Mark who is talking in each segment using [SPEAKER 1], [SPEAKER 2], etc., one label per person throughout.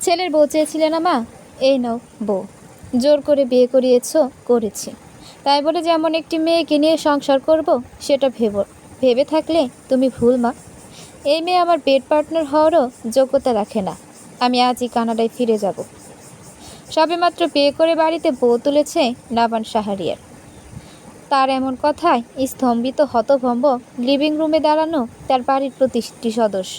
[SPEAKER 1] ছেলের বউ চেয়েছিলে না মা, এই নাও বউ। জোর করে বিয়ে করিয়েছো, করেছি। তাই বলে যেমন একটি মেয়েকে নিয়ে সংসার করব সেটা ভেবে থাকলে তুমি ভুল মা। এই মেয়ে আমার বেড পার্টনার হওয়ারও যোগ্যতা রাখে না। আমি আজই কানাডায় ফিরে যাব। সবেমাত্র বিয়ে করে বাড়িতে বউ তুলেছে নাবান শাহরিয়ার। তার এমন কথায় স্তম্ভিত হতভম্ব লিভিং রুমে দাঁড়ানো তার বাড়ির প্রতিটি সদস্য,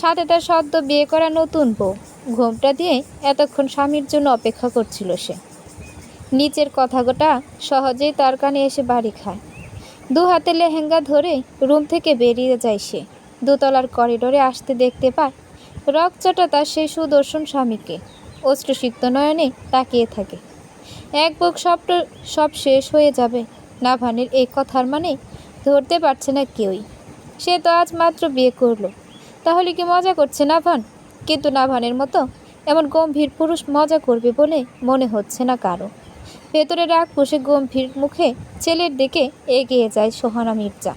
[SPEAKER 1] সাথে তার সদ্য বিয়ে করা নতুন বউ। ঘোমটা দিয়ে এতক্ষণ স্বামীর জন্য অপেক্ষা করছিল সে। নিচের কথাটা সহজেই তার কানে এসে বাড়ি খায়। দু হাতে লেহেঙ্গা ধরে রুম থেকে বেরিয়ে যায় সে। দোতলার করিডোরে আসতে দেখতে পায় রকচটা তার সেই সুদর্শন স্বামীকে অশ্রুসিক্ত নয়নে তাকিয়ে থাকে। এক বুক সব শেষ হয়ে যাবে। নাভানের এই কথার মানে ধরতে পারছে না কেউই। সে তো আজ মাত্র বিয়ে করলো, তাহলে কি মজা করছে নাভান? কিন্তু নাভানের মতো এমন গম্ভীর পুরুষ মজা করবে বলে মনে হচ্ছে না কারো। ভেতরে রাগ পুষে গম্ভীর মুখে ছেলের দিকে এগিয়ে যায় সোহানা মির্জা।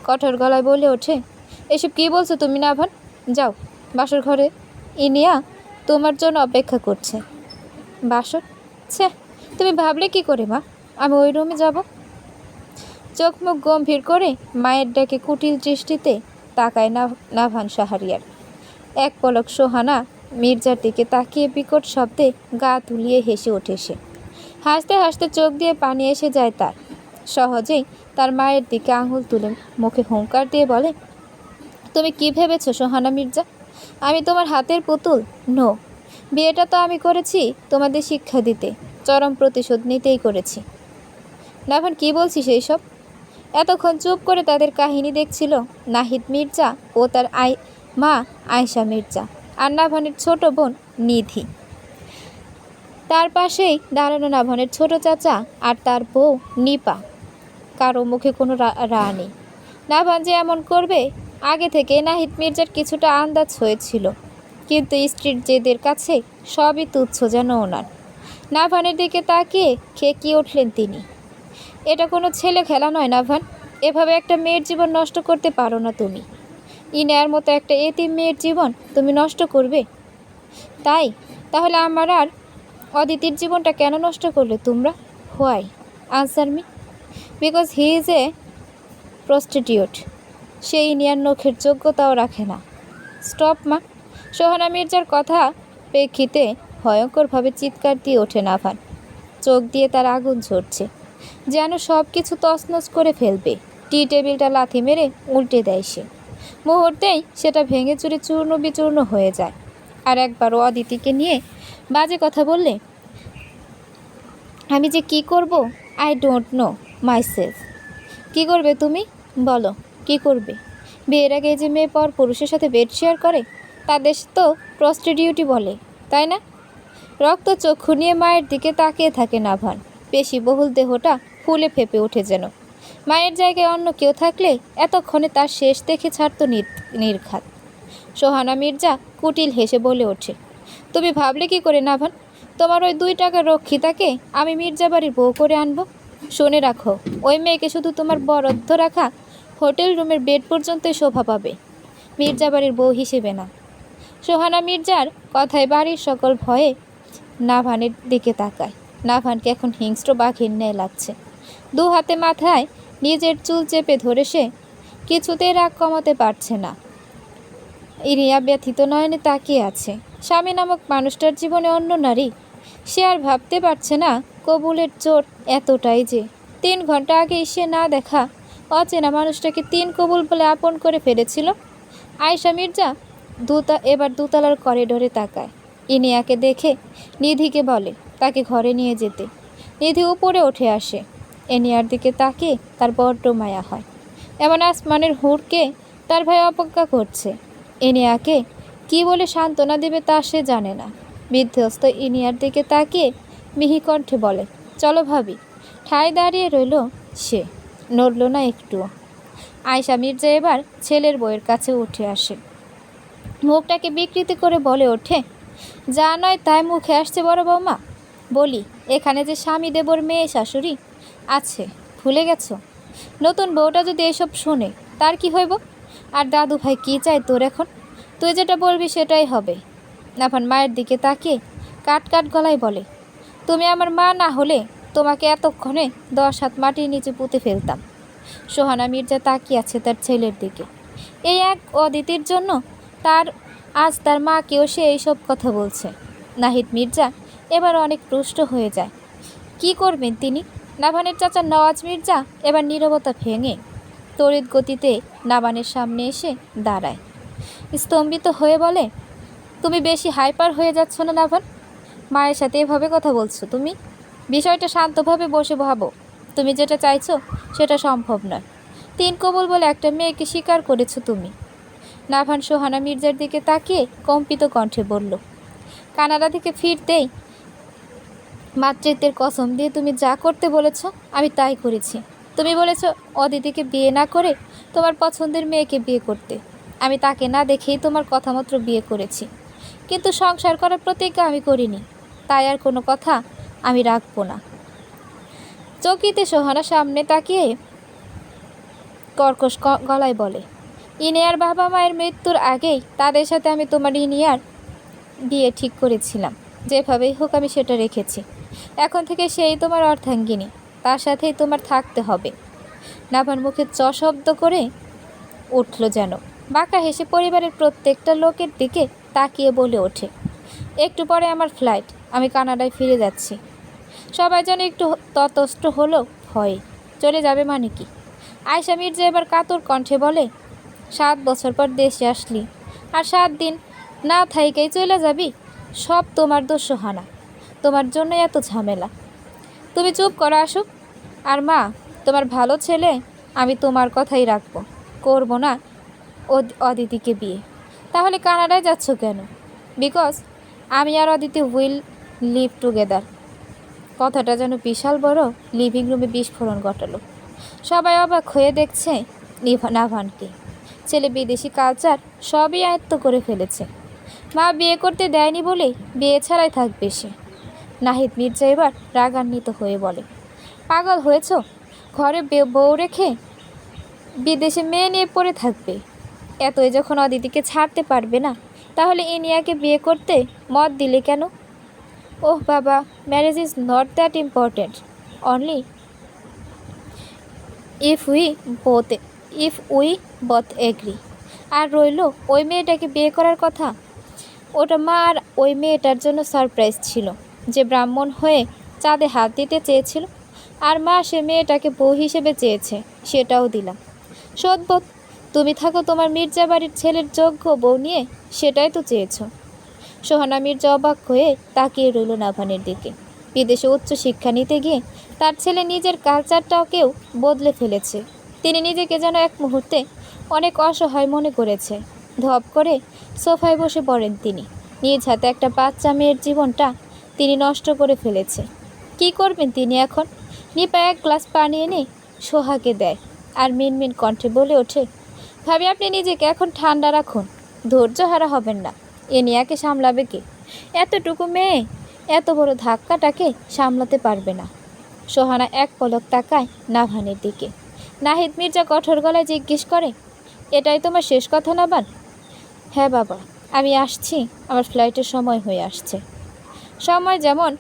[SPEAKER 1] কঠোর গলায় বলে ওঠে, এসব কী বলছো তুমি নাভান? যাও বাসর ঘরে, ইনিয়া তোমার জন্য অপেক্ষা করছে। বাসর? ছে, তুমি ভাবলে কি করে মা আমি ওই রুমে যাব? চোখ মুখ গম্ভীর করে মায়ের ডাকে কুটিল দৃষ্টিতে তাকায় নাভান শাহরিয়ার। এক পলক সোহানা মির্জার দিকে তাকিয়ে বিকট শব্দে গা তুলিয়ে হেসে ওঠে সে। হাসতে হাসতে চোখ দিয়ে পানি এসে যায় তার। সহজেই তার মায়ের দিকে আঙুল তুলে মুখে হুঙ্কার দিয়ে বলে, তুমি কি ভেবেছ সোহানা মির্জা? আমি তোমার হাতের পুতুল? নো, বিয়েটা তো আমি করেছি তোমাদের শিক্ষা দিতে, চরম প্রতিশোধ নিতেই করেছি। নাভান কি বলছিস এইসব? এতক্ষণ চুপ করে তাদের কাহিনী দেখছিল নাহিদ মির্জা ও তার মা আয়েশা মির্জা আর নাভানের ছোট বোন নিধি। তার পাশেই দাঁড়ানো নাভানের ছোট চাচা আর তার বউ নিপা। কারো মুখে কোনো রা নেই। নাভান যে এমন করবে আগে থেকে নাহিদ মির্জার কিছুটা আন্দাজ হয়েছিল, কিন্তু স্ত্রীর জেদের কাছে সবই তুচ্ছ যেন ওনার। নাভানের দিকে তাকিয়ে খেকিয়ে উঠলেন তিনি। এটা কোনো ছেলে খেলা নয় নাভান, এভাবে একটা মেয়ের জীবন নষ্ট করতে পারো না তুমি। ইনার মতো একটা এতিম মেয়ের জীবন তুমি নষ্ট করবে? তাহলে আমার আর অদিতির জীবনটা কেন নষ্ট করলে তোমরা? Why? Answer me. Because he is a prostitute. Say in-ear নখের যোগ্যতাও রাখে না। স্টপ মা। সোহানা মির্জার কথা প্রেক্ষিতে ভয়ঙ্করভাবে চিৎকার দিয়ে ওঠে নাভান। চোখ দিয়ে তার আগুন ঝরছে, যেন সব কিছু তছনছ করে ফেলবে। টি টেবিলটা লাথি মেরে উল্টে দেয় সে। মুহূর্তেই সেটা ভেঙে চুরে চূর্ণ বিচূর্ণ হয়ে যায়। আর একবারও অদিতিকে নিয়ে বাজে কথা বললে আমি যে কি করব, আই ডোন্ট নো মাইসেলফ। কী করবে তুমি বলো, কি করবে? বিয়ের আগে যে মেয়ে পর পুরুষের সাথে বেড শেয়ার করে তাদের তো প্রস্টিটিউটই বলে, তাই না? রক্ত চক্ষু নিয়ে মায়ের দিকে তাকিয়ে থাকে নাভান। পেশিবহুল দেহটা ফুলে ফেপে ওঠে যেন। মায়ের জায়গায় অন্য কেউ থাকলে এতক্ষণে তার শেষ দেখে ছাড়তো নির্ঘাত। সোহানা মির্জা কুটিল হেসে বলে ওঠে, তুমি ভাবলে কি করে নাভান তোমার ওই 2 টাকার রক্ষিতাকে আমি মির্জা বাড়ির বউ করে আনবো? শুনে রাখো, ওই মেয়েকে শুধু তোমার বরাদ্দ রাখা হোটেল রুমের বেড পর্যন্তই শোভা পাবে, মির্জা বাড়ির বউ হিসেবে না। সোহানা মির্জার কথায় বাড়ির সকল ভয়ে নাভানের দিকে তাকায়। নাভানকে এখন হিংস্র বাঘের ন্যায় লাগছে। 2 হাতে মাথায় নিজের চুল চেপে ধরে সে কিছুতেই রাগ কমাতে পারছে না। ইরিয়া ব্যথিত নয়নে তাকিয়ে আছে। স্বামী নামক মানুষটার জীবনে অন্য নারী। সে আর ভাবতে পারছে না কবুলের জোর এতটাই যে 3 ঘন্টা আগেই সে না দেখা অচেনা মানুষটাকে 3 কবুল বলে আপন করে ফেলেছিল। আয়েশা মির্জা এবার দোতলার করিডোরে তাকায়। ইনিয়াকে দেখে নিধিকে বলে তাকে ঘরে নিয়ে যেতে। নিধি উপরে উঠে আসে। এনিয়ার দিকে তাকিয়ে তার বড্ড মায়া হয়। এমন আসমানের হুড়কে তার ভাই অপেক্ষা করছে। এনিয়াকে কি বলে সান্ত্বনা দেবে তা সে জানে না। বিধ্বস্ত ইনিয়ার দিকে তাকিয়ে মিহি কণ্ঠে বলে, চলো ভাবি। ঠায় দাঁড়িয়ে রইল সে, নড়ল না একটুও। আয়েশা মির্জা এবার ছেলের বউয়ের কাছে উঠে আসে। মুখটাকে বিকৃতি করে বলে ওঠে, যা নয় তাই মুখে আসছে বড় বৌমা। বলি, এখানে যে স্বামী দেবর মেয়ে শাশুড়ি আছে, ভুলে গেছো? নতুন বউটা যদি এসব শোনে তার কি হইব? আর দাদু ভাই কী চায় তোর এখন? তুই যেটা বলবি সেটাই হবে। নাভান মায়ের দিকে তাকিয়ে কাট কাট গলায় বলে, তুমি আমার মা না হলে তোমাকে এতক্ষণে 10 হাত মাটির নিচে পুঁতে ফেলতাম। সোহানা মির্জা তাকিয়ে আছে তার ছেলের দিকে। এই এক অদিতির জন্য আজ তার মাকেও সে এইসব কথা বলছে। নাহিদ মির্জা এবার অনেক রুষ্ট হয়ে যায়। কি করবেন তিনি? নাভানের চাচা নওয়াজ মির্জা এবার নীরবতা ভেঙে তড়িৎ গতিতে নাভানের সামনে এসে দাঁড়ায়। স্তম্ভিত হয়ে বলে, তুমি বেশি হাইপার হয়ে যাচ্ছ না নাভান? মায়ের সাথে এভাবে কথা বলছো তুমি? বিষয়টা শান্তভাবে বসে ভাবো। তুমি যেটা চাইছো সেটা সম্ভব নয়। 3 কবুল বলে একটা মেয়েকে স্বীকার করেছো তুমি। নাভান সোহানা মির্জার দিকে তাকিয়ে কম্পিত কণ্ঠে বলল, কানাডা থেকে ফিরতেই মাতৃত্বের কসম দিয়ে তুমি যা করতে বলেছ আমি তাই করেছি। তুমি বলেছ অদিতিকে বিয়ে না করে তোমার পছন্দের মেয়েকে বিয়ে করতে। আমি তাকে না দেখেই তোমার কথামাত্র বিয়ে করেছি, কিন্তু সংসার করার প্রতিজ্ঞা আমি করিনি। তাই আর কোনো কথা আমি রাখবো না। চকিতে সোহানা সামনে তাকিয়ে কর্কশ গলায় বলে, ইনিয়ার বাবা মায়ের মৃত্যুর আগেই তাদের সাথে আমি তোমার ইনিয়ার বিয়ে ঠিক করেছিলাম। যেভাবেই হোক আমি সেটা রেখেছি। এখন থেকে সেই তোমার অর্ধাঙ্গিনী, তার সাথেই তোমার থাকতে হবে। নাভার মুখে চ শব্দ করে উঠল যেন। বাঁকা হেসে পরিবারের প্রত্যেকটা লোকের দিকে তাকিয়ে বলে ওঠে, একটু পরে আমার ফ্লাইট, আমি কানাডায় ফিরে যাচ্ছি। সবাই যেন একটু ততস্থ হলো ভয়ে। চলে যাবে মানে কি? আয়শা মির্জা এবার কাতর কণ্ঠে বলে, 7 বছর পর দেশে আসলি আর 7 দিন না থাইকেই চলে যাবি? সব তোমার দোষ সোহানা, তোমার জন্য এত ঝামেলা। তুমি চুপ করো আসুক। আর মা, তোমার ভালো ছেলে, আমি তোমার কথাই রাখবো, করব না অদিতিকে বিয়ে। তাহলে কানাডায় যাচ্ছ কেন? বিকজ আমি আর অদিতি উইল লিভ টুগেদার। কথাটা যেন বিশাল বড় লিভিং রুমে বিস্ফোরণ ঘটালো। সবাই অবাক হয়ে দেখছে নাভানকে। ছেলে বিদেশি কালচার সবই আয়ত্ত করে ফেলেছে। মা বিয়ে করতে দেয়নি বলেই বিয়ে ছাড়াই থাকবে সে। নাহিদ মির্জা এবার রাগান্বিত হয়ে বলে, পাগল হয়েছ? ঘরে বউ রেখে বিদেশে মেয়ে নিয়ে পড়ে থাকবে? এতই যখন অদিতিকে ছাড়তে পারবে না, তাহলে ইনিয়াকে বিয়ে করতে মত দিলে কেন? ওহ বাবা, marriage is not that important, only if we both agree. আর রইল ওই মেয়েটাকে বিয়ে করার কথা, ওটা মা আর ওই মেয়েটার জন্য সারপ্রাইজ ছিল। যে ব্রাহ্মণ হয়ে চাঁদে হাত দিতে চেয়েছিল, আর মা সে মেয়েটাকে বউ হিসেবে চেয়েছে, সেটাও দিলাম। সদবোধ, তুমি থাকো তোমার মির্জা বাড়ির ছেলের যোগ্য বউ নিয়ে, সেটাই তো চেয়েছ। সোহানা মির্জা অবাক হয়ে তাকিয়ে রইল নাভানের দিকে। বিদেশে উচ্চ শিক্ষা নিতে গিয়ে তার ছেলে নিজের কালচারটাকেও বদলে ফেলেছে। তিনি নিজেকে যেন এক মুহূর্তে অনেক অসহায় মনে করেছে। ধপ করে সোফায় বসে পড়েন তিনি। নিজ হাতে একটা বাচ্চা মেয়ের জীবনটা তিনি নষ্ট করে ফেলেছে। কি করবেন তিনি এখন? নিপা এক গ্লাস পানি এনে সোহাকে দেয় আর মিনমিন কণ্ঠে বলে ওঠে, ভাবি আপনি নিজেকে এখন ঠান্ডা রাখুন, ধৈর্য হারা হবেন না। এনিয়াকে সামলাবে কে? এতটুকু মেয়ে এত বড় ধাক্কাটাকে সামলাতে পারবে না। সোহানা এক পলক তাকায় নাভানের দিকে। নাহিদ মির্জা কঠোর গলায় জিজ্ঞেস করে, এটাই তোমার শেষ কথা নাভান? হ্যাঁ বাবা, আমি আসছি, আমার ফ্লাইটের সময় হয়ে আসছে। সময় যেমন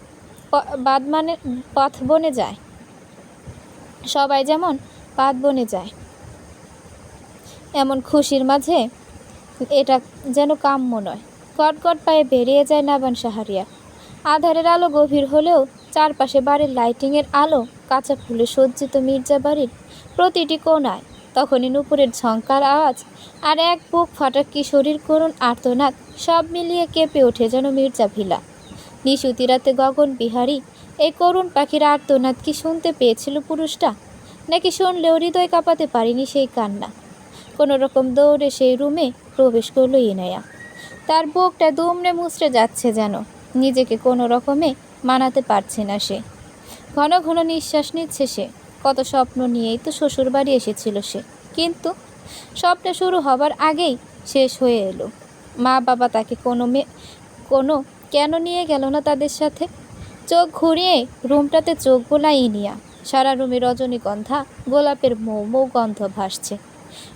[SPEAKER 1] পথ বনে যায়, সবাই যেমন পাত বনে যায়, এমন খুশির মাঝে এটা যেন কাম্য নয়। কটকট পায়ে বেরিয়ে যায় নাভান শাহরিয়া। আধারের আলো গভীর হলেও চারপাশে বাড়ির লাইটিংয়ের আলো কাঁচা ফুলে সজ্জিত মির্জা বাড়ির প্রতিটি কোণায়। তখনই নুপুরের ঝংকার আওয়াজ আর এক বুক ফাটা কিশোরীর করুণ আর্তনাদ সব মিলিয়ে কেঁপে ওঠে যেন মির্জা ভিলা। নিশুতি রাতে গগন বিহারী এই করুণ পাখির আর্তনাদ কি শুনতে পেয়েছিল পুরুষটা? নাকি শুনলেও হৃদয় কাঁপাতে পারেনি সেই কান্না? কোনো রকম দৌড়ে সেই রুমে প্রবেশ করলো ইনায়া। তার বুকটা দুমড়ে মুচড়ে যাচ্ছে যেন। নিজেকে কোনো রকমে মানাতে পারছে না সে। ঘন ঘন নিঃশ্বাস নিচ্ছে সে। কত স্বপ্ন নিয়েই তো শ্বশুর বাড়ি এসেছিল সে, কিন্তু স্বপ্ন শুরু হবার আগেই শেষ হয়ে এলো। মা বাবা তাকে কোনো কেন নিয়ে গেল না তাদের সাথে? চোখ ঘুরিয়ে রুমটাতে চোখ বোলাই ইনিয়া। সারা রুমে রজনীগন্ধা গোলাপের মৌ মৌ গন্ধ ভাসছে।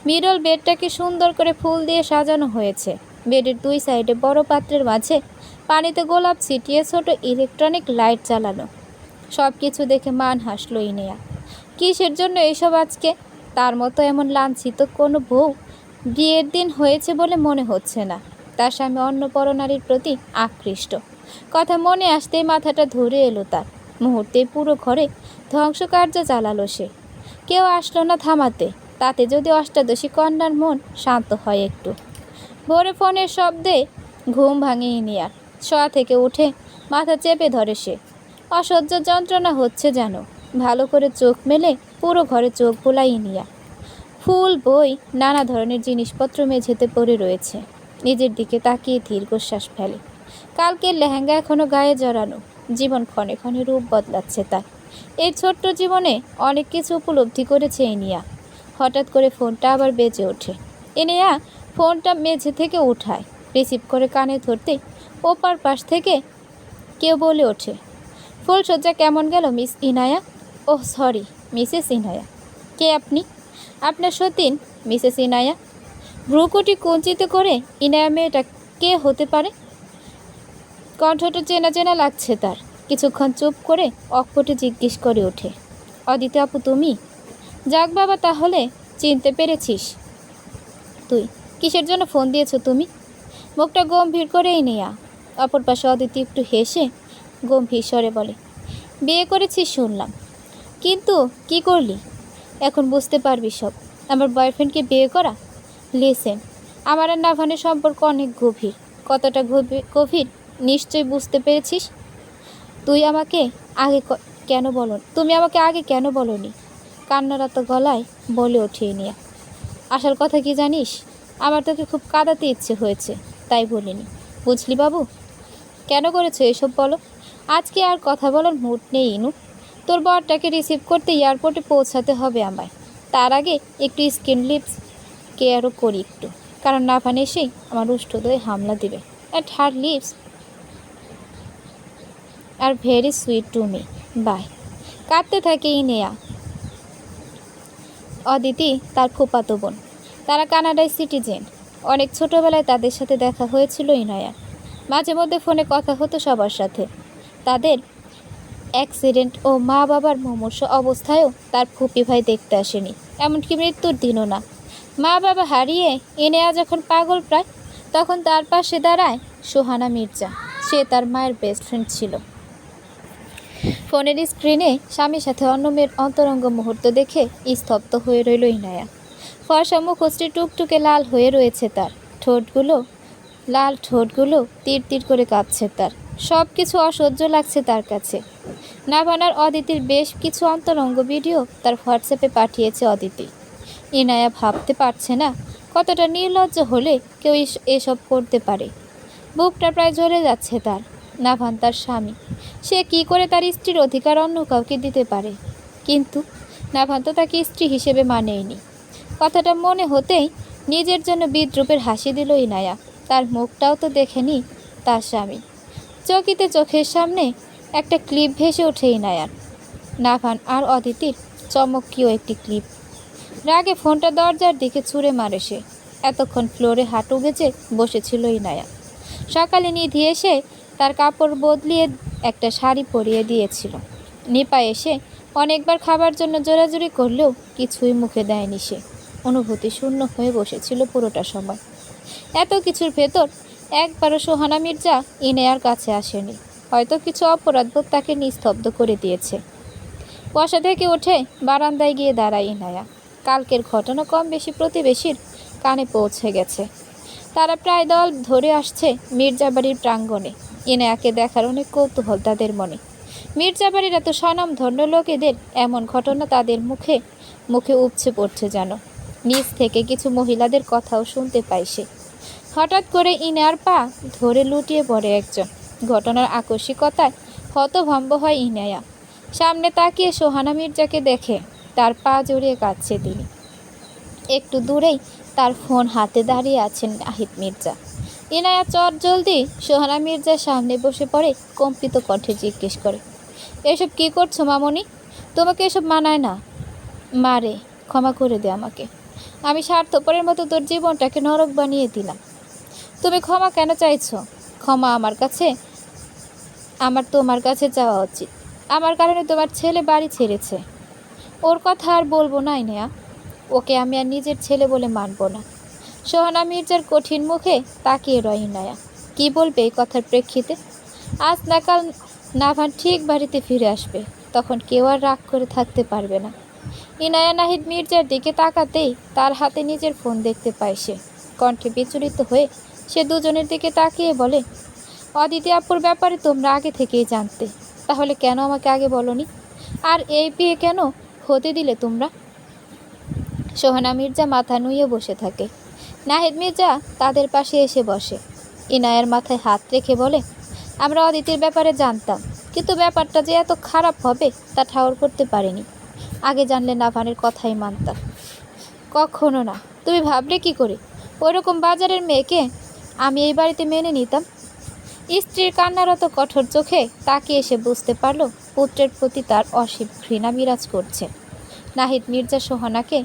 [SPEAKER 1] মিডল বেডটাকে সুন্দর করে ফুল দিয়ে সাজানো হয়েছে। বেডের দুই সাইডে বড় পাত্রের মাঝে পানিতে গোলাপ ছিটিয়ে ছোট ইলেকট্রনিক লাইট জ্বালানো। সব কিছু দেখে মান হাসল ইনেয়া। কিসের জন্য এসব আজকে? তার মতো এমন লাঞ্ছিত কোনো বউ বিয়ের দিন হয়েছে বলে মনে হচ্ছে না। তার স্বামী অন্য পরনারীর প্রতি আকৃষ্ট। কথা মনে আসতেই মাথাটা ধরে এলো তার। মুহূর্তেই পুরো ঘরে ধ্বংসকার্য চালালো সে। কেউ আসলো না থামাতে। তাতে যদি অষ্টাদশী কন্যার মন শান্ত হয় একটু। ভোরে ফোনের শব্দে ঘুম ভাঙে ইনিয়ার। শোয়া থেকে উঠে মাথা চেপে ধরে সে। অসহ্য যন্ত্রণা হচ্ছে যেন। ভালো করে চোখ মেলে পুরো ঘরে চোখ বোলাই ইনিয়া। ফুল, বই, নানা ধরনের জিনিসপত্র মেঝেতে পড়ে রয়েছে। নিজের দিকে তাকিয়ে দীর্ঘশ্বাস ফেলে। কালকের লেহেঙ্গা এখনো গায়ে জড়ানো। জীবন ক্ষণে ক্ষণে রূপ বদলাচ্ছে তার। এই ছোট্ট জীবনে অনেক কিছু উপলব্ধি করেছে ইনিয়া। হঠাৎ করে ফোনটা আবার বেজে ওঠে। ইনিয়া ফোনটা মেঝে থেকে উঠায়। রিসিভ করে কানে ধরতেই ওপার পাশ থেকে কেউ বলে ওঠে, ফুলসজ্জা কেমন গেল miss Inaya? Oh sorry, Mrs Inaya. কে আপনি? আপনার সতীন, মিসেস ইনায়া। ভ্রুকুটি কুঞ্চিত করে ইনায়া মেয়েটা কে হতে পারে? কণ্ঠটা চেনা চেনা লাগছে তার। কিছুক্ষণ চুপ করে অকপটে জিজ্ঞেস করে ওঠে, অদিতি আপু তুমি? যাক বাবা, তাহলে চিনতে পেরেছিস তুই। কিসের জন্য ফোন দিয়েছো তুমি? মুখটা গম্ভীর করেই নেয়া। অপর পাশে অদিতি একটু হেসে গম্ভীর স্বরে বলে, বিয়ে করেছিস শুনলাম, কিন্তু কি করলি? এখন বুঝতে পারবি সব। আমার বয়ফ্রেন্ডকে বিয়ে করা? লিসেন, আমার আর নাভানের সম্পর্ক অনেক গভীর। কতটা গভীর নিশ্চয়ই বুঝতে পেরেছিস। তুমি আমাকে আগে কেন বলোনি? কান্নারত গলায় বলে ওঠে নিয়ে। আসল কথা কি জানিস? আমার তোকে খুব কাঁদাতে ইচ্ছে হয়েছে, তাই বলিনি। বুঝলি বাবু? কেন করেছো এসব বলো? আজকে আর কথা বলার মুড নেই ইনু। তোর বরটাকে রিসিভ করতে এয়ারপোর্টে পৌঁছাতে হবে আমায়। তার আগে একটু স্কিন লিপস কেয়ারও করি একটু, কারণ নাভান এসেই আমার উষ্ঠদয়ে হামলা দিবে। At her lips are very sweet to me. Bye. কাঁদতে থাকে ইনেয়া। অদিতি তার ফুফাতো বোন। তারা কানাডায় সিটিজেন। অনেক ছোটোবেলায় তাদের সাথে দেখা হয়েছিল ইনায়ার। মাঝে মধ্যে ফোনে কথা হতো সবার সাথে। তাদের অ্যাক্সিডেন্ট ও মা বাবার মুমূর্ষু অবস্থায়ও তার ফুপি ভাই দেখতে আসেনি, এমনকি মৃত্যুর দিনও না। মা বাবা হারিয়ে ইনেয়া যখন পাগল প্রায়, তখন তার পাশে দাঁড়ায় সোহানা মির্জা। সে তার মায়ের বেস্ট ফ্রেন্ড ছিল। ফোনের স্ক্রিনে স্বামীর সাথে অন্য মেয়ের অন্তরঙ্গ মুহূর্ত দেখে স্তব্ধ হয়ে রইল ইনায়া। ফর্সা মুখশ্রী টুকটুকে লাল হয়ে রয়েছে তার। লাল ঠোঁটগুলো তীর তীর করে কাঁপছে তার। সব কিছু অসহ্য লাগছে তার কাছে। নাভানার অদিতির বেশ কিছু অন্তরঙ্গ ভিডিও তার হোয়াটসঅ্যাপে পাঠিয়েছে অদিতি। ইনায়া ভাবতে পারছে না কতটা নির্লজ্জ হলে কেউ এসব করতে পারে। বুকটা প্রায় জ্বলে যাচ্ছে তার। নাভান তার স্বামী, সে কি করে তার স্ত্রীর অধিকার অন্য কাউকে দিতে পারে? কিন্তু নাভান তো তাকে স্ত্রী হিসেবে মানেয়নি। কথাটা মনে হতেই নিজের জন্য বিদ্রূপের হাসি দিল ইনায়া। তার মুখটাও তো দেখেনি তার স্বামী। চকিতে চোখের সামনে একটা ক্লিপ ভেসে ওঠে ইনায়ার। নাভান আর অদিতির চমকীয় একটি ক্লিপ। রাগে ফোনটা দরজার দিকে ছুঁড়ে মারে সে। এতক্ষণ ফ্লোরে হাঁটু গেজে বসেছিল ইনায়া। সকালে নিধি এসে তার কাপড় বদলিয়ে একটা শাড়ি পরিয়ে দিয়েছিল। নিপা এসে অনেকবার খাবার জন্য জোরাজুরি করলেও কিছুই মুখে দেয়নি সে। অনুভূতি শূন্য হয়ে বসেছিল পুরোটা সময়। এত কিছুর ভেতর একবারও সোহানা মির্জা ইনায়ার কাছে আসেনি। হয়তো কিছু অপরাধবোধ তাকে নিস্তব্ধ করে দিয়েছে। বসা থেকে উঠে বারান্দায় গিয়ে দাঁড়ায় ইনায়া। কালকের ঘটনা কম বেশি প্রতিবেশীর কানে পৌঁছে গেছে। তারা প্রায় দল ধরে আসছে মির্জাবাড়ির প্রাঙ্গণে। ইনায়াকে দেখার অনেক কৌতূহল তাদের মনে। মির্জাবাড়ির এত স্বনামধন্য লোকেদের এমন ঘটনা তাদের মুখে মুখে উপচে পড়ছে যেন। নিচ থেকে কিছু মহিলাদের কথাও শুনতে পায় সে। হঠাৎ করে ইনায়ার পা ধরে লুটিয়ে পড়ে একজন। ঘটনার আকস্মিকতায় হতভম্ব হয় ইনায়া। সামনে তাকিয়ে সোহানা মির্জাকে দেখে তার পা জড়িয়ে কাঁদছে তিনি। একটু দূরেই তার ফোন হাতে দাঁড়িয়ে আছেন নাহিদ মির্জা। ইনায়া চট জলদি সোহানা মির্জার সামনে বসে পড়ে কম্পিত কণ্ঠে জিজ্ঞেস করে, এসব কি করছো মামনি? তোমাকে এসব মানায় না। মারে, ক্ষমা করে দে আমাকে। আমি স্বার্থপরের মতো তোর জীবনটাকে নরক বানিয়ে দিলাম। তুমি ক্ষমা কেন চাইছো? ক্ষমা আমার তোমার কাছে চাওয়া উচিত। আমার কারণে তোমার ছেলে বাড়ি ছেড়েছে। ওর কথা আর বলবো না ইনায়া। ওকে আমি আর নিজের ছেলে বলে মানব না। সোহানা মির্জার কঠিন মুখে তাকিয়ে রয় ইনায়া। কি বলবে এই কথার প্রেক্ষিতে? আজ না কাল নাভান ঠিক বাড়িতে ফিরে আসবে, তখন কেউ আর রাগ করে থাকতে পারবে না। ইনায়া নাহিদ মির্জার দিকে তাকাতেই তার হাতে নিজের ফোন দেখতে পায় সে। কণ্ঠে বিচলিত হয়ে সে দুজনের দিকে তাকিয়ে বলে, অদিতি আপুর ব্যাপারে তোমরা আগে থেকেই জানতে, তাহলে কেন আমাকে আগে বলনি? আর এই বিয়ে কেন হতে দিলে তোমরা? সোহানা মির্জা মাথা নুয়ে বসে থাকে। নাহিদ মির্জা তাদের পাশে এসে বসে। ইনায়ার মাথায় হাত রেখে বলে, আমরা অদিতির ব্যাপারে জানতাম, কিন্তু ব্যাপারটা যে এত খারাপ হবে তা ঠাউর করতে পারিনি। আগে জানলে নাভানের কথাই মানতাম। কখনো না। তুমি ভাবলে কি করে ওইরকম বাজারের মেয়েকে আমি এই বাড়িতে মেনে নিতাম? স্ত্রীর কান্নারত কঠোর চোখে তাকিয়ে এসে বুঝতে পারল পুত্রের প্রতি তার অসীম ঘৃণা বিরাজ করছে। নাহিদ মির্জা সোহানাকে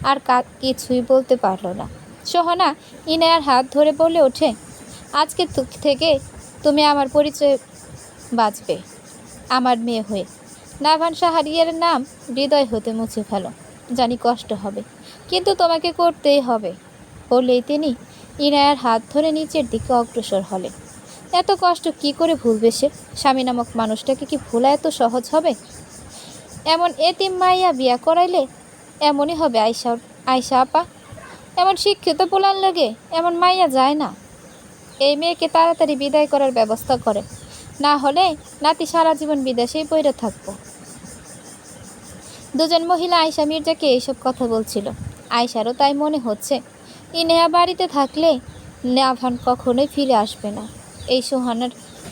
[SPEAKER 1] আর কিছুই বলতে পারল না। সোহানা ইনায়ার হাত ধরে বলে ওঠে, আজকে থেকে তুমি আমার পরিচয় বাঁচবে আমার মেয়ে হয়ে। নাভান সাহারিয়ার নাম হৃদয় হতে মুছে ফেলো। জানি কষ্ট হবে, কিন্তু তোমাকে করতেই হবে। বললেই তিনি ইনায়ার হাত ধরে নিচের দিকে অগ্রসর হলেন। এত কষ্ট কি করে ভুলবে সে? স্বামী নামক মানুষটাকে কি ভোলা এত সহজ হবে? এমন এতিম মাইয়া বিয়া করাইলে এমনই হবে আয়শা আপা। এমন শিক্ষিত পোলার লাগে এমন মাইয়া যায় না। এই মেয়েকে তাড়াতাড়ি বিদায় করার ব্যবস্থা করে, না হলে নাতি সারা জীবন বিদেশেই পড়ে থাকবো। দুজন মহিলা আয়শা মির্জাকে এইসব কথা বলছিল। আয়শারও তাই মনে হচ্ছে ইনেহা বাড়িতে থাকলে নাভান কখনোই ফিরে আসবে না।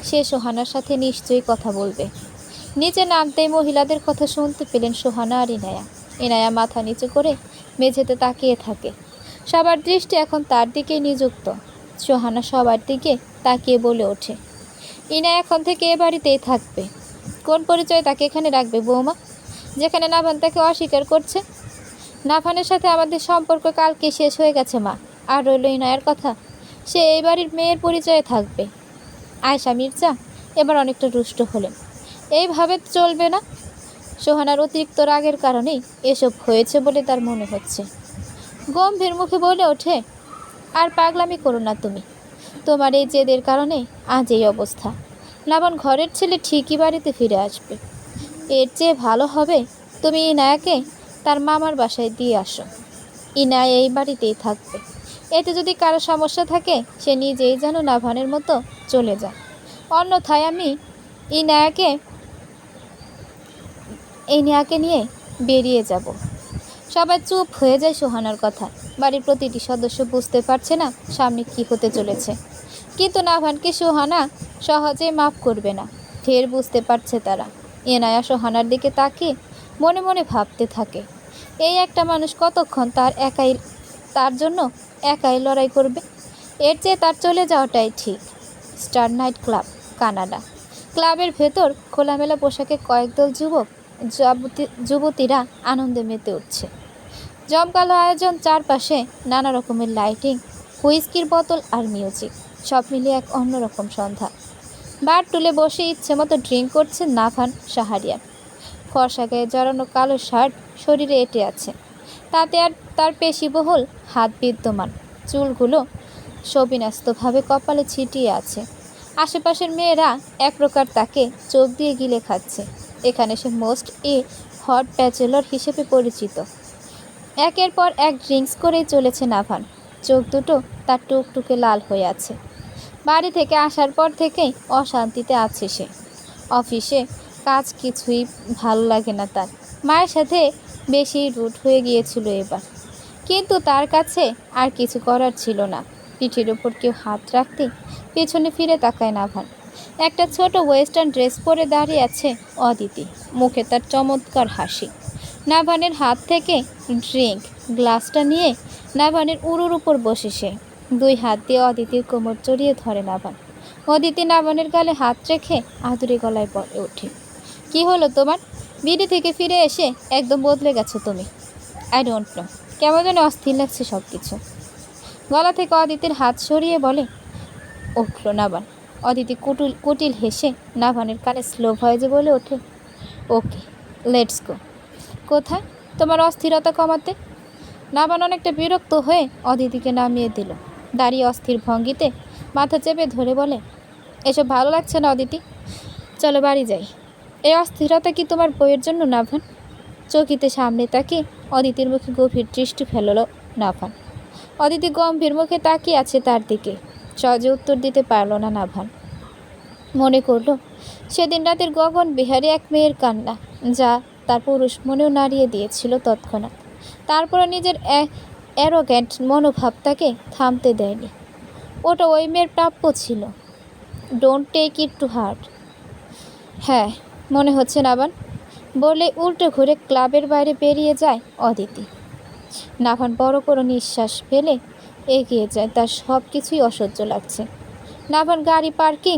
[SPEAKER 1] সে সোহানার সাথে নিশ্চয়ই কথা বলবে। নিচে নামতেই মহিলাদের কথা শুনতে পেলেন সোহানা আর ইনায়া। ইনায়া মাথা নিচু করে মেঝেতে তাকিয়ে থাকে। সবার দৃষ্টি এখন তার দিকেই নিযুক্ত। সোহানা সবার দিকে তাকিয়ে বলে ওঠে, ইনা এখন থেকে এ বাড়িতেই থাকবে। কোন পরিচয় তাকে এখানে রাখবে বৌমা, যেখানে নাভান তাকে অস্বীকার করছে? নাভানের সাথে আমাদের সম্পর্ক কালকে শেষ হয়ে গেছে মা। আর রইল ইনায়ার কথা, সে এই বাড়ির মেয়ের পরিচয়ে থাকবে। আয়শা মির্জা এবার অনেকটা রুষ্ট হলেন। এইভাবে চলবে না। সোহানার অতিরিক্ত রাগের কারণেই এসব হয়েছে বলে তার মনে হচ্ছে। গম্ভীর মুখে বলে ওঠে, আর পাগলামি করো না তুমি। তোমার এই জেদের কারণে আজ এই অবস্থা। নাভান ঘরের ছেলে ঠিকই বাড়িতে ফিরে আসবে। এর চেয়ে ভালো হবে তুমি ইনায়াকে তার মামার বাসায় দিয়ে আসো। ইনায়া এই বাড়িতেই থাকবে। এতে যদি কারো সমস্যা থাকে সে নিজেই যেন নাভানের মতো চলে যায়। অন্যথায় আমি ইনায়াকে নিয়ে বেরিয়ে যাব। সবাই চুপ হয়ে যায় সোহানার কথা। বাড়ির প্রতিটি সদস্য বুঝতে পারছে না সামনে কি হতে চলেছে, কিন্তু নাভানকে সোহানা সহজেই মাফ করবে না। ফের বুঝতে পারছে তারা। ইনায়া সোহানার দিকে তাকিয়ে মনে মনে ভাবতে থাকে, এই একটা মানুষ কতক্ষণ তার জন্য একাই লড়াই করবে? এর চেয়ে তার চলে যাওয়াটাই ঠিক। Star night club, Canada. ক্লাবের ভেতর খোলামেলা পোশাকে কয়েকদল যুবতীরা আনন্দে মেতে উঠছে। জমকালো আয়োজন, চারপাশে নানা রকমের লাইটিং, হুইস্কির বোতল আর মিউজিক, সব মিলিয়ে এক অন্যরকম সন্ধ্যা। বার টুলে বসে ইচ্ছে মতো ড্রিঙ্ক করছে নাভান সাহারিয়ার। ফর্সা গায়ে জড়ানো কালো শার্ট শরীরে এঁটে আছে, তাতে আর তার পেশিবহুল হাত বিদ্যমান। চুলগুলো সবিন্যস্তভাবে কপালে ছিটিয়ে আছে। আশেপাশের মেয়েরা এক প্রকার তাকে চোখ দিয়ে গিলে খাচ্ছে। এখানে সে মোস্ট হট ব্যাচেলর হিসেবে পরিচিত। একের পর এক ড্রিঙ্কস করেই চলেছে নাভান। চোখ দুটো তার টুকটুকে লাল হয়ে আছে। বাড়ি থেকে আসার পর থেকেই অশান্তিতে আছে সে। অফিসে কাজ কিছুই ভালো লাগে না তার। মায়ের সাথে বেশি রুট হয়ে গিয়েছিল এবার, কিন্তু তার কাছে আর কিছু করার ছিল না। পিঠের ওপর কেউ হাত রাখতে পেছনে ফিরে তাকায় নাভান। একটা ছোট ওয়েস্টার্ন ড্রেস পরে দাঁড়িয়ে আছে অদিতি, মুখে তার চমৎকার হাসি। নাভানের হাত থেকে ড্রিঙ্ক গ্লাসটা নিয়ে নাভানের উরুর উপর বসে সে দুই হাত দিয়ে অদিতির কোমর জড়িয়ে ধরে নাভান। অদিতি নাভানের গালে হাত রেখে আদুরে গলায় বলে ওঠে, কি হলো তোমার? বিডি থেকে ফিরে এসে একদম বদলে গেছো তুমি। আই ডোন্ট নো, কেমন যেন অস্থির লাগছে সব কিছু। গলা থেকে অদিতির হাত সরিয়ে বলে, উঠল নাভান। অদিতি কুটিল হেসে নাভানের কানে স্লো ভয়েসে বলে ওঠে, ওকে লেটস গো। কোথায়? তোমার অস্থিরতা কমাতে। নাভান অনেকটা বিরক্ত হয়ে অদিতিকে নামিয়ে দিল। দাঁড়িয়ে অস্থির ভঙ্গিতে মাথা চেপে ধরে বলে, এসব ভালো লাগছে না অদিতি, চলো বাড়ি যাই। এই অস্থিরতা কি তোমার বইয়ের জন্য নাভান? চকিতে সামনে তাকিয়ে অদিতির মুখে গভীর দৃষ্টি ফেলল নাভান। অদিতি গম্ভীর মুখে তাকিয়ে আছে তার দিকে। সহজে উত্তর দিতে পারল না নাভান। মনে করল সেদিন রাতের গগন বিহারী এক মেয়ের কান্না, যা তার পুরুষ মনেও নাড়িয়ে দিয়েছিল তৎক্ষণাৎ। তারপরে নিজের অ্যারোগ্যান্ট মনোভাব তাকে থামতে দেয়নি। ওটা ওই মেয়ের প্রাপ্য ছিল। Don't take it to heart. হ্যাঁ মনে হচ্ছে নাভান, বলে উল্টে ঘুরে ক্লাবের বাইরে বেরিয়ে যায় অদিতি। নাভান বড় করে নিঃশ্বাস ফেলে এগিয়ে যায়। তার সব কিছুই অসহ্য লাগছে। নাভান গাড়ি পার্কিং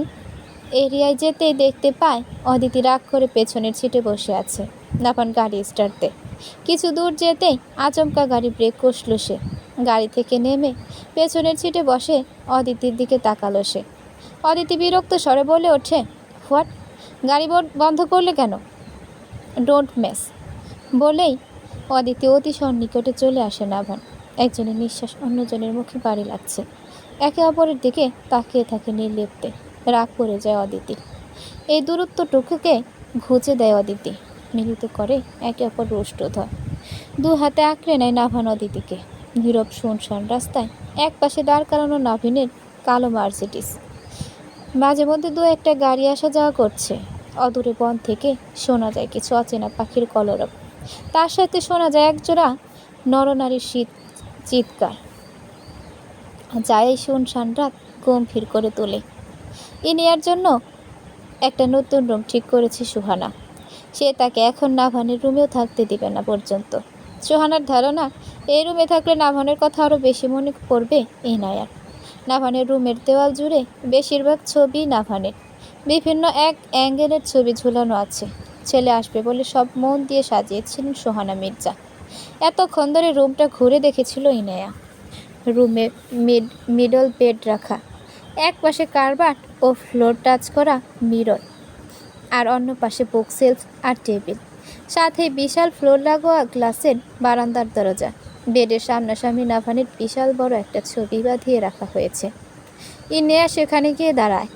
[SPEAKER 1] এরিয়ায় যেতেই দেখতে পায় অদিতি রাগ করে পেছনের সিটে বসে আছে। নাভান গাড়ি স্টার্ট দেয়। কিছু দূর যেতেই আচমকা গাড়ি ব্রেক কষল সে। গাড়ি থেকে নেমে পেছনের সিটে বসে অদিতির দিকে তাকালো সে। অদিতি বিরক্ত স্বরে বলে ওঠে, হোয়াট, গাড়ি বন্ধ করলে কেন? Don't mess. বলেই অদিতি অতি সন্নিকটে চলে আসে নাভান। একজনের নিঃশ্বাস অন্যজনের মুখে বাড়ি লাগছে। একে অপরের দিকে তাকিয়ে থাকে নির্লিপ্তে। রাগ পড়ে যায় অদিতি। এই দূরত্বটুকুকে ঘুচে দেয় অদিতি। মিলিত করে একে অপর রুষ্টধর। দু হাতে আঁকড়ে নেয় নাভান অদিতিকে। নীরব শুনশান রাস্তায় এক পাশে দাঁড় করানো নাভিনের কালো মার্সিডিস। মাঝে মধ্যে দু একটা গাড়ি আসা যাওয়া করছে। অদূরে বন থেকে শোনা যায় কিছু অচেনা পাখির কলরব। তার সাথে শোনা যায় একজোড়া নরনারীর চিৎকার, যা এই শুনশান রাত গম্ভীর করে তোলে। ইনিয়ার জন্য একটা নতুন রুম ঠিক করেছে সুহানা। সে তাকে এখন নাভানের রুমেও থাকতে দিবে না পর্যন্ত। সুহানার ধারণা, এই রুমে থাকলে নাভানের কথা আরও বেশি মনে পড়বে ইনায়ার। নাভানের রুমের দেওয়াল জুড়ে বেশিরভাগ ছবি নাভানের। বিভিন্ন এক অ্যাঙ্গেলের ছবি ঝুলানো আছে। ছেলে আসবে বলে সব মন দিয়ে সাজিয়েছিলেন সোহানা মির্জা। এতক্ষণ ধরে রুমটা ঘুরে দেখেছিল ইনায়া। রুমে মিডল বেড রাখা, এক পাশে কার্বাট ও ফ্লোর টাচ করা মিরর, আর অন্য পাশে বুক সেলফ আর টেবিল, সাথে বিশাল ফ্লোর লাগোয়া গ্লাসের বারান্দার দরজা। বেডের সামনাসামনি নাভানের বিশাল বড় একটা ছবি বাঁধিয়ে রাখা হয়েছে। ইনেয়া সেখানে গিয়ে দাঁড়ায়।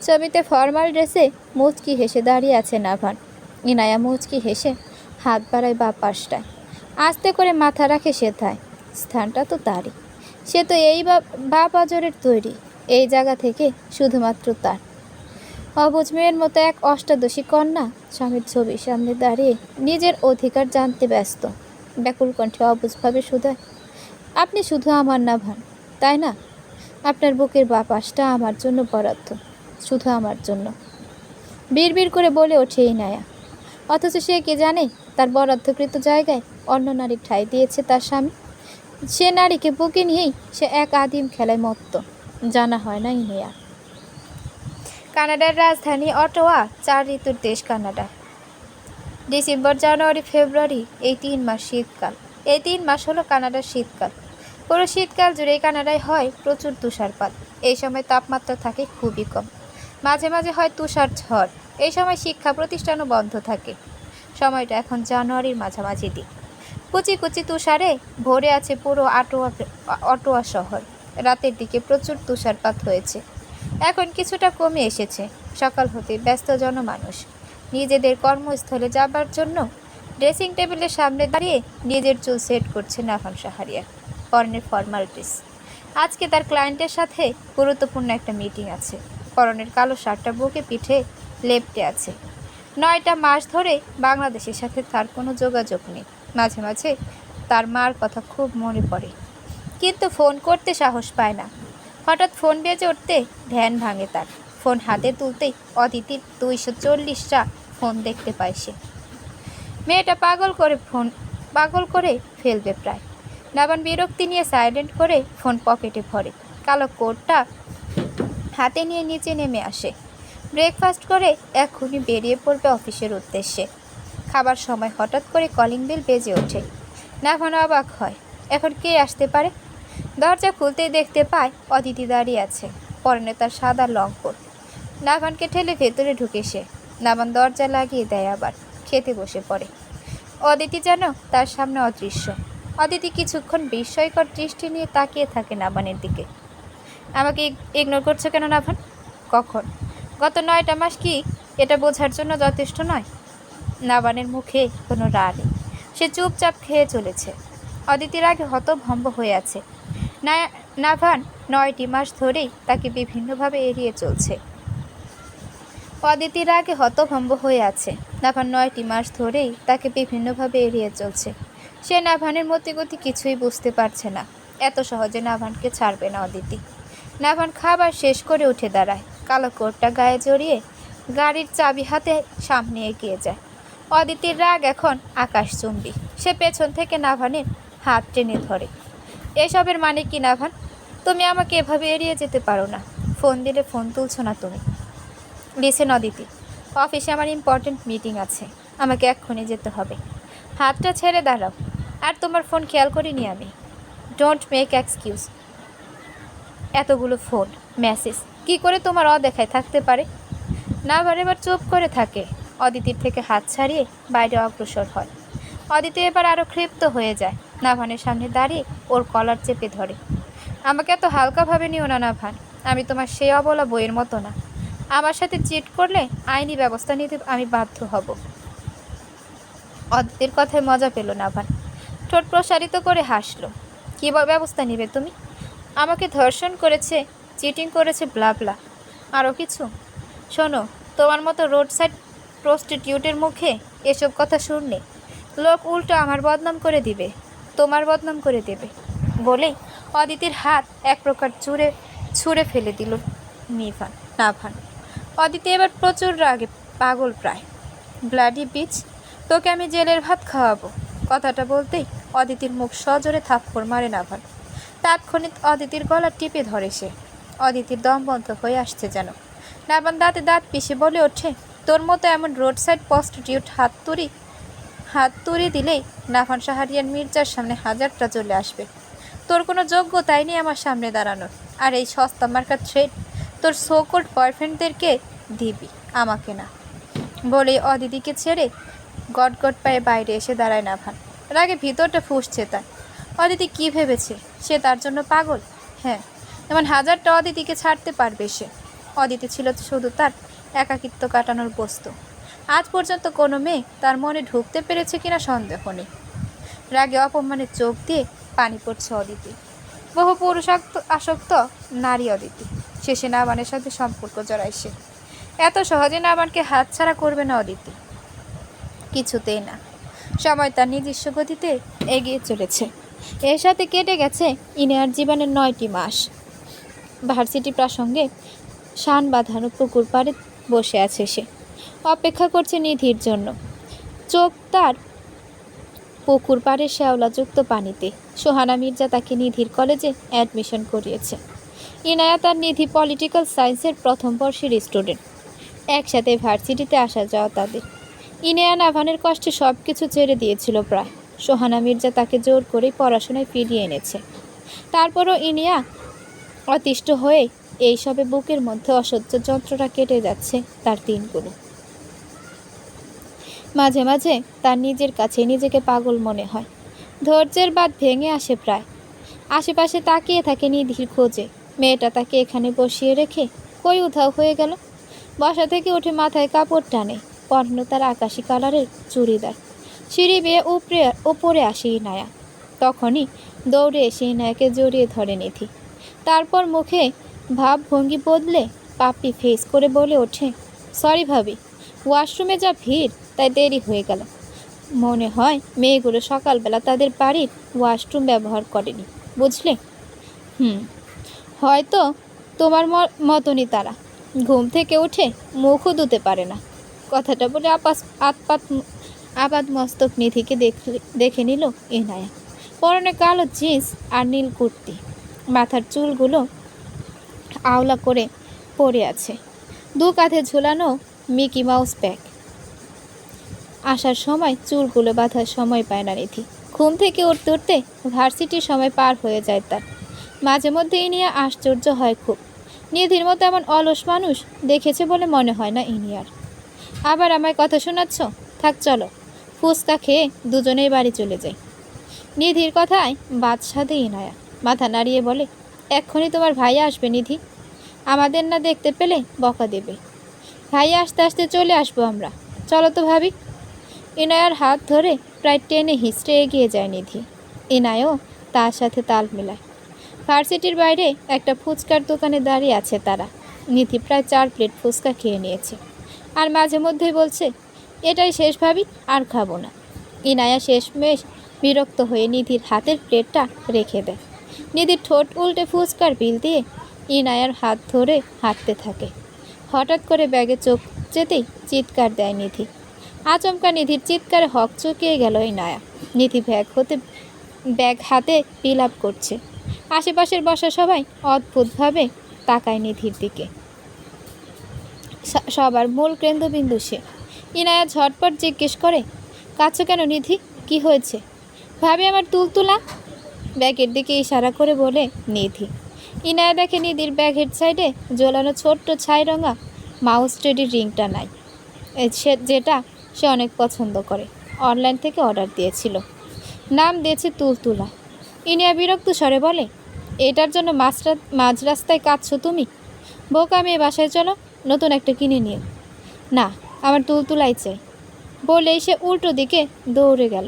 [SPEAKER 1] ছবিতে ফর্মাল ড্রেসে মুচকি হেসে দাঁড়িয়ে আছে নাভান। ইনায়া মুচকি হেসে হাত বাড়ায় বা পাশটায়। আস্তে করে মাথা রাখে সেথায়। স্থানটা তো তারই। সে তো এই বা পাজরের তৈরি। এই জায়গা থেকে শুধুমাত্র তার। অবুঝ মেয়ের মতো এক অষ্টাদশী কন্যা স্বামীর ছবির সামনে দাঁড়িয়ে নিজের অধিকার জানতে ব্যস্ত। ব্যাকুল কণ্ঠে অবুঝভাবে শুধায়, আপনি শুধু আমার নাভান, তাই না? আপনার বুকের বা পাশটা আমার জন্য বরাদ্দ, শুধু আমার জন্য। বিড়বিড় করে বলে ওঠে ইনায়া। অথচ সে কি জানে তার বরাদ্দকৃত জায়গায় অন্য নারীর ঠাঁই দিয়েছে তার স্বামী। সে নারীকে বুকে নিয়েই সে এক আদিম খেলায় মত্ত। জানা হয় না ইনায়া। কানাডার রাজধানী অটোয়া, 4 ঋতুর দেশ কানাডা। ডিসেম্বর, জানুয়ারি, ফেব্রুয়ারি, এই 3 মাস শীতকাল। এই 3 মাস হলো কানাডার শীতকাল। পুরো শীতকাল জুড়েই কানাডায় হয় প্রচুর তুষারপাত। এই সময় তাপমাত্রা থাকে খুবই কম। মাঝে মাঝে হয় তুষার ঝড়। এই সময় শিক্ষা প্রতিষ্ঠানও বন্ধ থাকে। সময়টা এখন জানুয়ারির মাঝামাঝি দিক। কুচি কুচি তুষারে ভরে আছে পুরো অটোয়া শহর। রাতের দিকে প্রচুর তুষারপাত হয়েছে। এখন কিছুটা কমে এসেছে। সকাল হতে ব্যস্ত জনমানুষ নিজেদের কর্মস্থলে যাবার জন্য ড্রেসিং টেবিলের সামনে দাঁড়িয়ে নিজের চুল সেট করছে নাভান শাহরিয়ার। পরনের ফর্মাল ড্রেস। আজকে তার ক্লায়েন্টের সাথে গুরুত্বপূর্ণ একটা মিটিং আছে। পরনের কালো শার্টটা বুকে পিঠে লেপ্টে আছে। 9টা মাস ধরে বাংলাদেশের সাথে তার কোনো যোগাযোগ নেই। মাঝে মাঝে তার মার কথা খুব মনে পড়ে, কিন্তু ফোন করতে সাহস পায় না। হঠাৎ ফোন বেজে উঠতে ধ্যান ভাঙে তার। ফোন হাতে তুলতেই অদিতির 240টা ফোন দেখতে পায় সে। মেয়েটা পাগল করে ফেলবে প্রায়। নাভান বিরক্তি নিয়ে সাইলেন্ট করে ফোন পকেটে ভরে। কালো কোটটা হাতে নিয়ে নিচে নেমে আসে। ব্রেকফাস্ট করে এক্ষুনি বেরিয়ে পড়বে অফিসের উদ্দেশ্যে। খাবার সময় হঠাৎ করে কলিং বেল বেজে ওঠে। নাভান অবাক হয়, এখন কে আসতে পারে? দরজা খুলতেই দেখতে পায় অদিতি দাঁড়িয়ে আছে। পরনে তার সাদা লং কোট। নাভানকে ঠেলে ভেতরে ঢুকে সে। নাভান দরজা লাগিয়ে দেয়, আবার খেতে বসে পড়ে। অদিতি যেন তার সামনে অদৃশ্য। অদিতি কিছুক্ষণ বিস্ময়কর দৃষ্টি নিয়ে তাকিয়ে থাকে নাভানের দিকে। আমাকে ইগনোর করছো কেন নাভান? কখন? গত 9টা মাস কি এটা বোঝার জন্য যথেষ্ট নয়? নাভানের মুখে কোনো রাগ নেই। সে চুপচাপ খেয়ে চলেছে। অদিতির আগে হতভম্ব হয়ে আছে। নাভান 9টি মাস ধরেই তাকে বিভিন্নভাবে এড়িয়ে চলছে। অদিতির আগে হতভম্ব হয়ে আছে। নাভান 9টি মাস ধরেই তাকে বিভিন্নভাবে এড়িয়ে চলছে। সে নাভানের মতিগতি কিছুই বুঝতে পারছে না। এত সহজে নাভানকে ছাড়বে না অদিতি। নাভান খাবার শেষ করে উঠে দাঁড়ায়। কালো কোটটা গায়ে জড়িয়ে গাড়ির চাবি হাতে সামনে এগিয়ে যায়। অদিতির রাগ এখন আকাশচুম্বী। সে পেছন থেকে নাভানের হাত টেনে ধরে। এসবের মানে কি নাভান? তুমি আমাকে এভাবে এড়িয়ে যেতে পারো না। ফোন দিলে ফোন তুলছো না তুমি। লিসেন অদিতি, অফিসে আমার ইম্পর্ট্যান্ট মিটিং আছে, আমাকে এক্ষুনি যেতে হবে। হাতটা ছেড়ে দাঁড়াও। আর তোমার ফোন খেয়াল করিনি আমি। Don't make excuse. এতগুলো ফোন মেসেজ কি করে তোমার অদেখায় থাকতে পারে? নাভান এবার চুপ করে থাকে। অদিতির থেকে হাত ছাড়িয়ে বাইরে অগ্রসর হয়। অদিতি এবার আরও ক্ষিপ্ত হয়ে যায়। নাভানের সামনে দাঁড়িয়ে ওর কলার চেপে ধরে। আমাকে এত হালকাভাবে নিও না নাভান। আমি তোমার সেই অবলা বইয়ের মতো না। আমার সাথে চিট করলে আইনি ব্যবস্থা নিতে আমি বাধ্য হব। অদিতির কথায় মজা পেল নাভান। ঠোঁট প্রসারিত করে হাসলো। কী ব্যবস্থা নিবে তুমি? আমাকে ধর্ষণ করেছে, চিটিং করেছে, ব্লাবলা, আরও কিছু? শোনো, তোমার মতো রোড সাইড প্রস্টিটিউটের মুখে এসব কথা শুনলে লোক উল্টো আমার বদনাম করে দিবে, তোমার বদনাম করে দেবে বলেই অদিতির হাত এক প্রকার ছুঁড়ে ফেলে দিল নাভান। অদিতি এবার প্রচুর রাগে পাগল প্রায়। ব্লাডি বিচ, তোকে আমি জেলের ভাত খাওয়াবো। কথাটা বলতেই অদিতির মুখ সজোরে থাপ্পড় মারে নাভান। তাৎক্ষণিক অদিতির গলা টিপে ধরে সে। অদিতির দম বন্ধ হয়ে আসছে যেন। নাভান দাঁতে দাঁত পিষে বলে ওঠে, তোর মতো এমন রোড সাইড প্রস্টিটিউট হাত তুড়ি দিলেই নাভান শাহরিয়ার মির্জার সামনে হাজারটা চলে আসবে। তোর কোনো যোগ্যতাই নেই আমার সামনে দাঁড়ানোর। আর এই সস্তা মার্কা থ্রেড তোর সোকল্ড বয়ফ্রেন্ডদেরকে দিবি, আমাকে না। বলেই অদিতিকে ছেড়ে গটগট পায়ে বাইরে এসে দাঁড়ায় নাভান। রাগে ভিতরটা ফুঁসছে তার। অদিতি কি ভেবেছে সে তার জন্য পাগল? হ্যাঁ, এমন হাজারটা অদিতিকে ছাড়তে পারবে সে। অদিতি ছিল শুধু তার একাকিত্ব কাটানোর বস্তু। আজ পর্যন্ত কোনো মেয়ে তার মনে ঢুকতে পেরেছে কিনা সন্দেহ নেই। রাগে অপমানের চোখ দিয়ে পানি পড়ছে অদিতি। বহু আসক্ত নারী অদিতি। শেষে নাভানের সাথে সম্পর্ক জড়ায় সে। এত সহজে নাভানকে হাতছাড়া করবে না অদিতি, কিছুতেই না। সময় তার নিজস্ব গতিতে এগিয়ে চলেছে। এর সাথে কেটে গেছে ইনায়ার জীবনের 9টি মাস। ভার্সিটি প্রসঙ্গে শান বাঁধানো পুকুর পাড়ে বসে আছে সে। অপেক্ষা করছে নিধির জন্য। চোখ তার পুকুর পাড়ের শ্যাওলাযুক্ত পানিতে। সোহানা মির্জা তাকে নিধির কলেজে অ্যাডমিশন করিয়েছে। ইনায়া তার নিধি পলিটিক্যাল সায়েন্সের প্রথম বর্ষের স্টুডেন্ট। একসাথে ভার্সিটিতে আসা যাওয়া তাদের। ইনায়া নাভানের কষ্টে সব কিছু ছেড়ে দিয়েছিল প্রায়। সোহানা মির্জা তাকে জোর করে পড়াশোনায় ফিরিয়ে এনেছে। তারপরও ইনিয়া অতিষ্ঠ হয়ে এইসবে বুকের মধ্যে অসহ্য যন্ত্রণা কেটে যাচ্ছে তার দিনগুলো। মাঝে মাঝে তার নিজের কাছে নিজেকে পাগল মনে হয়। ধৈর্যের বাঁধ ভেঙে আসে প্রায়। আশেপাশে তাকিয়ে থাকে নিধির খোঁজে। মেয়েটা তাকে এখানে বসিয়ে রেখে কই উধাও হয়ে গেল। বসা থেকে উঠে মাথায় কাপড় টানে। পরনে তার আকাশি কালারের চুড়িদার। সিঁড়ি বেয়ে উপরে আসে ইনায়া। তখনই দৌড়ে এসে ইনায়াকে জড়িয়ে ধরে নিধি। তারপর মুখে ভাবভঙ্গি বদলে পাপড়ি ফেস করে বলে ওঠে, সরি ভাবি, ওয়াশরুমে যা ভিড় তাই দেরি হয়ে গেল। মনে হয় মেয়েগুলো সকালবেলা তাদের বাড়ির ওয়াশরুম ব্যবহার করেনি, বুঝলে? হয়তো তোমার মতনই তারা ঘুম থেকে উঠে মুখও ধুতে পারে না। কথাটা বলে আপাত মস্তক নিধিকে দেখে নিল ইনায়া। পরনে কালো জিন্স আর নীল কুর্তি। মাথার চুলগুলো আওলা করে পড়ে আছে। দু কাঁধে ঝুলানো মিকি মাউস ব্যাগ। আসার সময় চুলগুলো বাঁধার সময় পায় না নিধি। ঘুম থেকে উঠতে উঠতে ভার্সিটির সময় পার হয়ে যায় তার। মাঝে মধ্যে ইনিয়া আশ্চর্য হয় খুব। নিধির মতো এমন অলস মানুষ দেখেছে বলে মনে হয় না ইনিয়ার। আবার আমায় কথা শোনাচ্ছ? থাক চলো, ফুচকা খেয়ে দুজনেই বাড়ি চলে যাই। নিধির কথায় বাদ সাধে ইনায়া মাথা নাড়িয়ে বলে, এক্ষুনি তোমার ভাইয়া আসবে নিধি, আমাদের না দেখতে পেলে বকা দেবে। ভাইয়া আসতে আসতে চলে আসবো আমরা, চলো তো ভাবি। ইনায়ার হাত ধরে প্রায় টেনে হিঁচড়ে এগিয়ে যায় নিধি। ইনায়ও তার সাথে তাল মেলায়। ভার্সিটির বাইরে একটা ফুচকার দোকানে দাঁড়িয়ে আছে তারা। নিধি প্রায় 4 প্লেট ফুচকা খেয়ে নিয়েছে, আর মাঝে মধ্যেই বলছে, এটাই শেষ ভাবি, আর খাবো না। ইনায়া শেষমেশ বিরক্ত হয়ে নিধির হাতের প্লেটটা রেখে দেয়। নিধির ঠোঁট উল্টে ফুচকার বিল দিয়ে ইনায়ার হাত ধরে হাঁটতে থাকে। হঠাৎ করে ব্যাগে চোখ যেতেই চিৎকার দেয় নিধি। আচমকা নিধির চিৎকারে হক চকিয়ে গেল ইনায়া। নিধি ব্যাগ হাতে বিলাপ করছে। আশেপাশের বসা সবাই অদ্ভুতভাবে তাকায় নিধির দিকে। সবার মূল কেন্দ্রবিন্দু সে। ইনায়া ঝটপট জিজ্ঞেস করে, কাঁদছো কেন নিধি, কি হয়েছে? ভাবি আমার তুলতুলা, ব্যাগের দিকে ইশারা করে বলে নিধি। ইনায়া দেখে নিধির ব্যাগের সাইডে ঝোলানো ছোট্ট ছাই রঙা মাউস টেডির রিংটা নাই, যেটা সে অনেক পছন্দ করে। অনলাইন থেকে অর্ডার দিয়েছিল, নাম দিয়েছে তুলতুলা। ইনিয়া বিরক্ত স্বরে বলে, এটার জন্য মাঝ রাস্তায় কাঁদছো তুমি? বোকা মেয়ে, বাসায় চলো, নতুন একটা কিনে নিও। না, আমার তুলতুলাই চাই, বলেই সে উল্টো দিকে দৌড়ে গেল।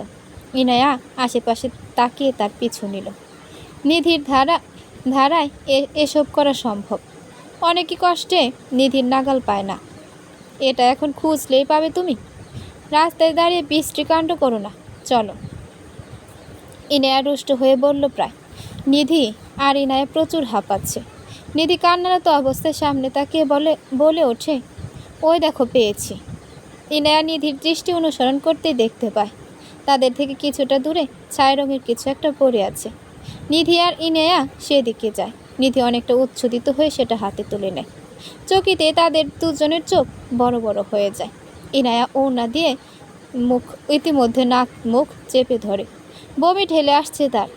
[SPEAKER 1] ইনায়া আশেপাশে তাকিয়ে তার পিছু নিল। নিধির ধারায় এসব করা সম্ভব। অনেকই কষ্টে নিধির নাগাল পায় না। এটা এখন খুঁজলেই পাবে তুমি। রাস্তায় দাঁড়িয়ে বিশ্রীকাণ্ড করো না, চলো। ইনায়া রুষ্ট হয়ে বলল প্রায়। নিধি আর ইনায়া প্রচুর হাঁপাচ্ছে। নিধি কান্নারত অবস্থায় সামনে তাকিয়ে বলে ওঠে, ওই দেখো পেয়েছি। ইনায়া নিধির দৃষ্টি অনুসরণ করতেই দেখতে পায় তাদের থেকে কিছুটা দূরে ছাই রঙের কিছু একটা পড়ে আছে। নিধি আর ইনায়া সেদিকে যায়। নিধি অনেকটা উচ্ছ্বসিত হয়ে সেটা হাতে তুলে নেয়। চকিতে তাদের দুজনের চোখ বড় বড় হয়ে যায়। ইনায়া ওড়না দিয়ে ইতিমধ্যে নাক মুখ চেপে ধরে। বমি ঢেলে আসছে তার,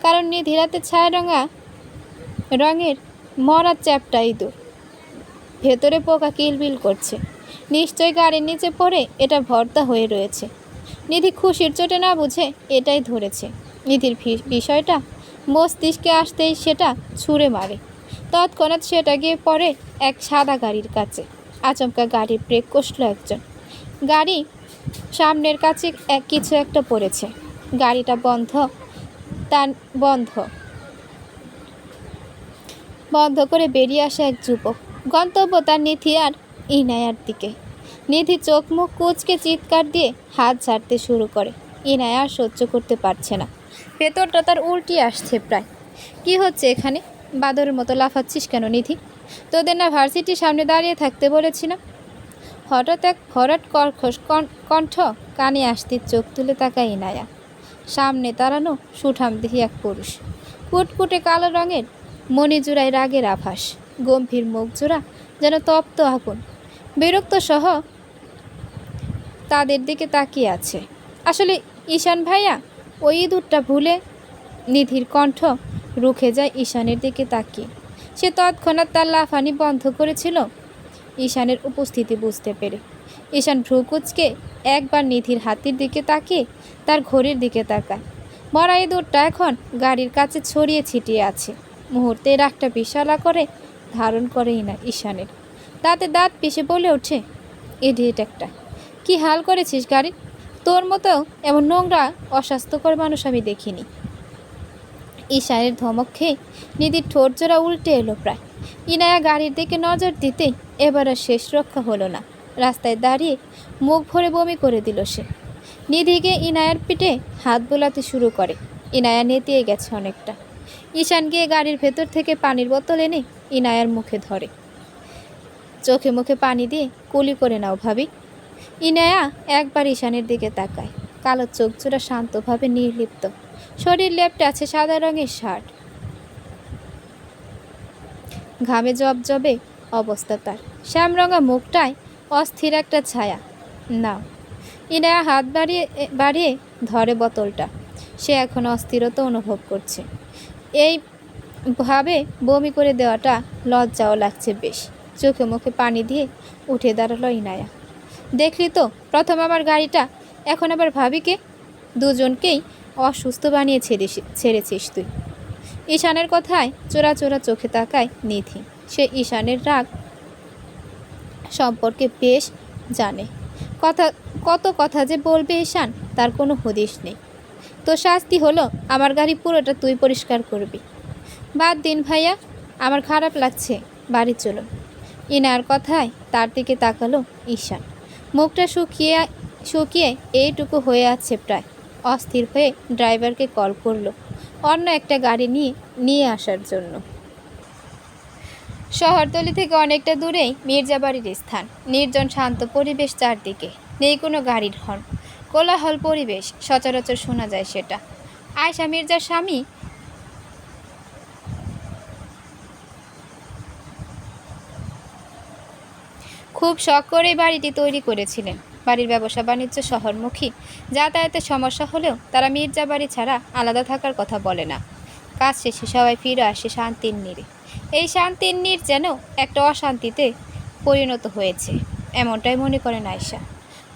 [SPEAKER 1] কারণ নিধির হাতে ছায়া রঙের মরা চ্যাপটা ইঁদুর। ভেতরে পোকা কিলবিল করছে। নিশ্চয় গাড়ির নিচে পড়ে এটা ভর্তা হয়ে রয়েছে। নিধি খুশির চোটে না বুঝে এটাই ধরেছে। নিধির বিষয়টা মস্তিষ্কে আসতেই সেটা ছুঁড়ে মারে। তৎক্ষণাৎ সেটা গিয়ে পড়ে এক সাদা গাড়ির কাছে। আচমকা গাড়ির ব্রেক কষল একজন। গাড়ি সামনের কাছে কিছু একটা পড়েছে। গাড়িটা বন্ধ করে বেরিয়ে আসে এক যুবক। গন্তব্য তার নিধি আর ইনায়ার দিকে। নিধি চোখ মুখ কুঁচকে চিৎকার দিয়ে হাত ঝাড়তে শুরু করে। ইনায়া আর সহ্য করতে পারছে না, ভেতরটা তার উল্টিয়ে আসছে প্রায়। কি হচ্ছে এখানে? বাদরের মতো লাফাচ্ছিস কেন নিধি? তোদের না ভার্সিটির সামনে দাঁড়িয়ে থাকতে বলেছিলাম? হঠাৎ এক ভরাট কর্কশ কণ্ঠ কানে আসতে চোখ তুলে তাকায় ইনায়া। সামনে দাঁড়ানো সুঠামদেহী এক পুরুষ। কুটকুটে কালো রঙের মণিজোড়ায় রাগের আভাস। গম্ভীর মুখজোড়া যেন তপ্ত আগুন। বিরক্ত সহ তাদের দিকে তাকিয়ে আছে। আসলে ঈশান ভাইয়া, ওই ইঁদুরটা ভুলে। নিধির কণ্ঠ রুখে যায় ঈশানের দিকে তাকিয়ে। সে তৎক্ষণাৎ তার লাফানি বন্ধ করেছিল ঈশানের উপস্থিতি বুঝতে পেরে। ঈশান ভ্রুকুচকে একবার নিধির হাতির দিকে তাকিয়ে তার ঘড়ির দিকে তাকায়। মরা ইঁদুরটা এখন গাড়ির কাছে ছড়িয়ে ছিটিয়ে আছে। মুহূর্তে রাগটা বিশালা করে ধারণ করে ঈশানের। দাঁতে দাঁত পিষে বলে ওঠে, ইডিয়েট একটা, কি হাল করেছিস গাড়ির? তোর মতো এমন নোংরা অস্বাস্থ্যকর মানুষ আমি দেখিনি। ঈশানের ধমক খেয়ে নিধির ঠোঁট জোড়া উল্টে এলো প্রায়। ইনায়া গাড়ির দিকে নজর দিতেই এবার আর শেষ রক্ষা হলো না। রাস্তায় দাঁড়িয়ে মুখ ভরে বমি করে দিল সে। নিধিকে ইনায়ার পিঠে হাত বোলাতে শুরু করে। ইনায়া নেতিয়ে গেছে অনেকটা। ঈশান গিয়ে গাড়ির ভেতর থেকে পানির বোতল এনে ইনায়ার মুখে ধরে। চোখে মুখে পানি দিয়ে কুলি করে নাও ভাবি। ইনায়া একবার ঈশানের দিকে তাকায়। কালো চোখ জোড়া শান্তভাবে নির্লিপ্ত। শরীর লেপ্টে আছে সাদা রঙের শার্ট। ঘামে জবজবে অবস্থা তার। শ্যামরঙা মুখটায় অস্থির একটা ছায়া। নাও। ইনায়া হাত বাড়িয়ে ধরে বোতলটা। সে এখন অস্থিরতা অনুভব করছে। ভাবে বমি করে দেওয়াটা লজ্জাও লাগছে বেশ। চোখে মুখে পানি দিয়ে উঠে দাঁড়ালো ইনায়া। দেখলি তো প্রথম আমার গাড়িটা, এখন আবার ভাবিকে। দুজনকেই অসুস্থ বানিয়ে ছেড়েছিস তুই। ঈশানের কথায় চোরা চোরা চোখে তাকায় নিধি। সে ঈশানের রাগ সম্পর্কে বেশ জানে। কথা কত কথা যে বলবে ঈশান তার কোনো হদিশ নেই। তো শাস্তি হলো আমার গাড়ি পুরোটা তুই পরিষ্কার করবি। বাদ দিন ভাইয়া, আমার খারাপ লাগছে, বাড়ি চলুন। ইনার কথায় তার দিকে তাকালো ঈশান। মুখটা শুকিয়ে শুকিয়ে এইটুকু হয়ে আছে প্রায়। অস্থির হয়ে ড্রাইভারকে কল করলো অন্য একটা গাড়ি নিয়ে আসার জন্য। শহরতলি থেকে অনেকটা দূরেই মির্জাবাড়ির স্থান। নির্জন শান্ত পরিবেশ চারদিকে, নেই কোনো গাড়ির হর্ন। কোলাহল পরিবেশ, সচরাচর শোনা যায় সেটা। আয়শা মির্জার স্বামী খুব শখ করেই বাড়িটি তৈরি করেছিলেন। বাড়ির ব্যবসা বাণিজ্য শহরমুখী, যাতায়াতের সমস্যা হলেও তারা মির্জা বাড়ি ছাড়া আলাদা থাকার কথা বলে না। কাজ শেষে সবাই ফিরে আসে শান্তির নীড়ে। এই শান্তির নীড় যেন একটা অশান্তিতে পরিণত হয়েছে, এমনটাই মনে করেন আয়শা।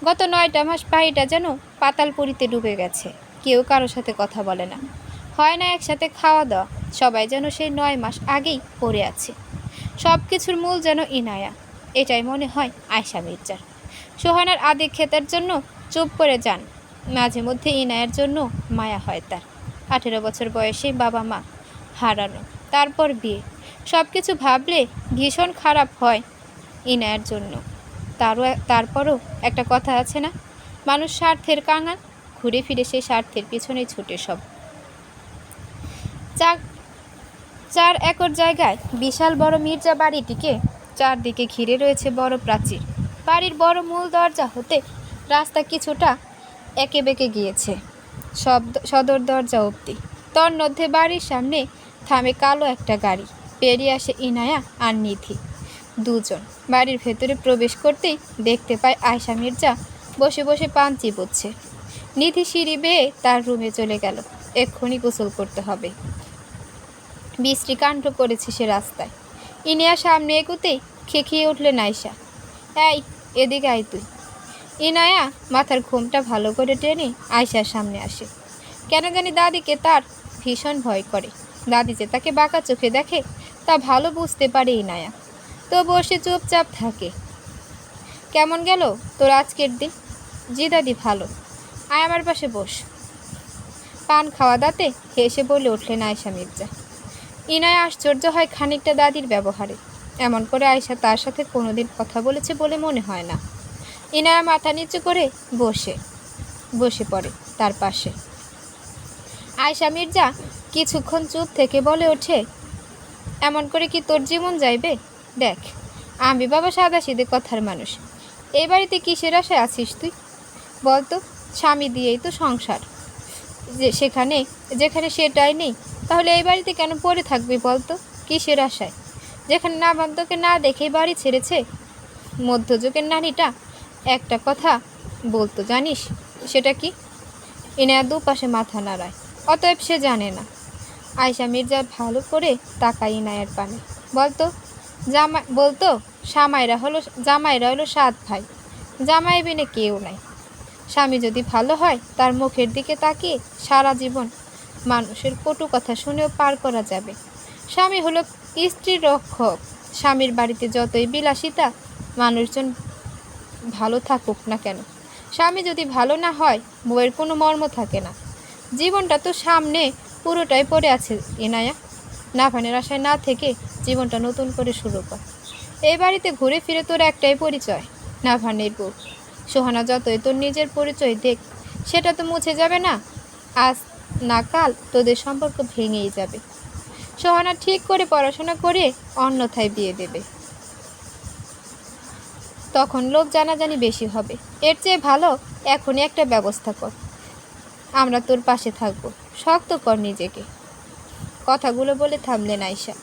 [SPEAKER 1] গত 9টা মাস বাড়িটা যেন পাতালপুরীতে ডুবে গেছে। কেউ কারোর সাথে কথা বলে না, হয় না একসাথে খাওয়া দাওয়া। সবাই যেন সেই 9 মাস আগেই পড়ে আছে। সব কিছুর মূল যেন ইনায়া, এটাই মনে হয় আয়শা মির্জার। সোহানার আদিক্ষেতার জন্য চুপ করে যান, মাঝে মধ্যে ইনায়ার জন্য মায়া হয় তার। 18 বছর বয়সে বাবা মা হারানো, তারপর বিয়ে, সব কিছু ভাবলে ভীষণ খারাপ হয় ইনায়ার জন্য। তারপরও একটা কথা আছে না, মানুষ স্বার্থের কাঙাল, ঘুরে ফিরে সেই স্বার্থের পিছনেই ছুটে সব। 4 একর জায়গায় বিশাল বড় মির্জা বাড়িটিকে চারদিকে ঘিরে রয়েছে বড় প্রাচীর। বাড়ির বড় মূল দরজা হতে রাস্তা কিছুটা একে বেঁকে গিয়েছে সদর দরজা অবধি। তন্মধ্যে বাড়ির সামনে থামে কালো একটা গাড়ি। পেরিয়ে আসে ইনায়া আর নিধি দুজন। বাড়ির ভেতরে প্রবেশ করতেই দেখতে পায় আয়শা মির্জা বসে বসে পান চিবোচ্ছে। নিধি সিঁড়ি বেয়ে তার রুমে চলে গেল। এক্ষুনি গোসল করতে হবে, বিশ্রী কাণ্ড করেছে সে রাস্তায়। ইনিয়া সামনে এগুতেই খেকিয়ে উঠলেন আয়শা। এই, এদিকে আয় তুই। ইনায়া মাথার ঘুমটা ভালো করে টেনে আয়শার সামনে আসে। কেন জানি দাদিকে তার ভীষণ ভয় করে। দাদি যে তাকে বাঁকা চোখে দেখে তা ভালো বুঝতে পারে ইনায়া। তো বসে চুপচাপ থাকে। কেমন গেল তোর আজকের দিন? জি দাদি, ভালো। আয় আমার পাশে বস। পান খাওয়া দাঁতে হেসে বলে উঠলেন আয়শা মির্জা। ইনায়া আশ্চর্য হয় খানিকটা দাদির ব্যবহারে। এমন করে আয়শা তার সাথে কোনোদিন কথা বলেছে বলে মনে হয় না। ইনায়া মাথা নিচু করে বসে পড়ে তার পাশে। আয়শা মির্জা কিছুক্ষণ চুপ থেকে বলে ওঠে, এমন করে কি তোর জীবন যাইবে? দেখ, আমি বাবা সাদাসিধে কথার মানুষ। এই বাড়িতে কিসের আশায় আছিস তুই বলতো? স্বামী দিয়েই তো সংসার, যেখানে সেটাই নেই, তাহলে এই বাড়িতে কেন পড়ে থাকবি বলতো? কিসের আশায়? যেখানে না বান্ধবকে না দেখেই বাড়ি ছেড়েছে। মধ্যযুগের নারীটা একটা কথা বলতো, জানিস সেটা কি? ইনায়া দুপাশে মাথা নাড়ায়। অতএব সে জানে না। আয়শা মির্জা ভালো করে তাকায় ইনায়ার পানে। বলতো জামাইরা হলো 7 ভাই, জামাই বিনে কেউ নাই। স্বামী যদি ভালো হয় তার মুখের দিকে তাকিয়ে সারা জীবন মানুষের কটু কথা শুনেও পার করা যাবে। স্বামী হলো স্ত্রীর রক্ষক। স্বামীর বাড়িতে যতই বিলাসিতা মানুষজন ভালো থাকুক না কেন, স্বামী যদি ভালো না হয় বউয়ের কোনো মর্ম থাকে না। জীবনটা তো সামনে পুরোটাই পড়ে আছে ইনায়া। নাভানের আশায় না থেকে জীবনটা নতুন করে শুরু কর। এই বাড়িতে ঘুরে ফিরে তোর একটাই পরিচয়, নাভানের বউ। সোহানা যতই তোর নিজের পরিচয় দেখ, সেটা তো মুছে যাবে না। আজ না কাল তোদের সম্পর্ক ভেঙেই যাবে। সোহানা ঠিক করে পড়াশোনা করে অন্যথায় বিয়ে দেবে, তখন লোক জানাজানি বেশি হবে। এর চেয়ে ভালো এখনই একটা ব্যবস্থা কর, আমরা তোর পাশে থাকবো। শক্ত কর নিজেকে। কথাগুলো বলে থামলেন আয়শা।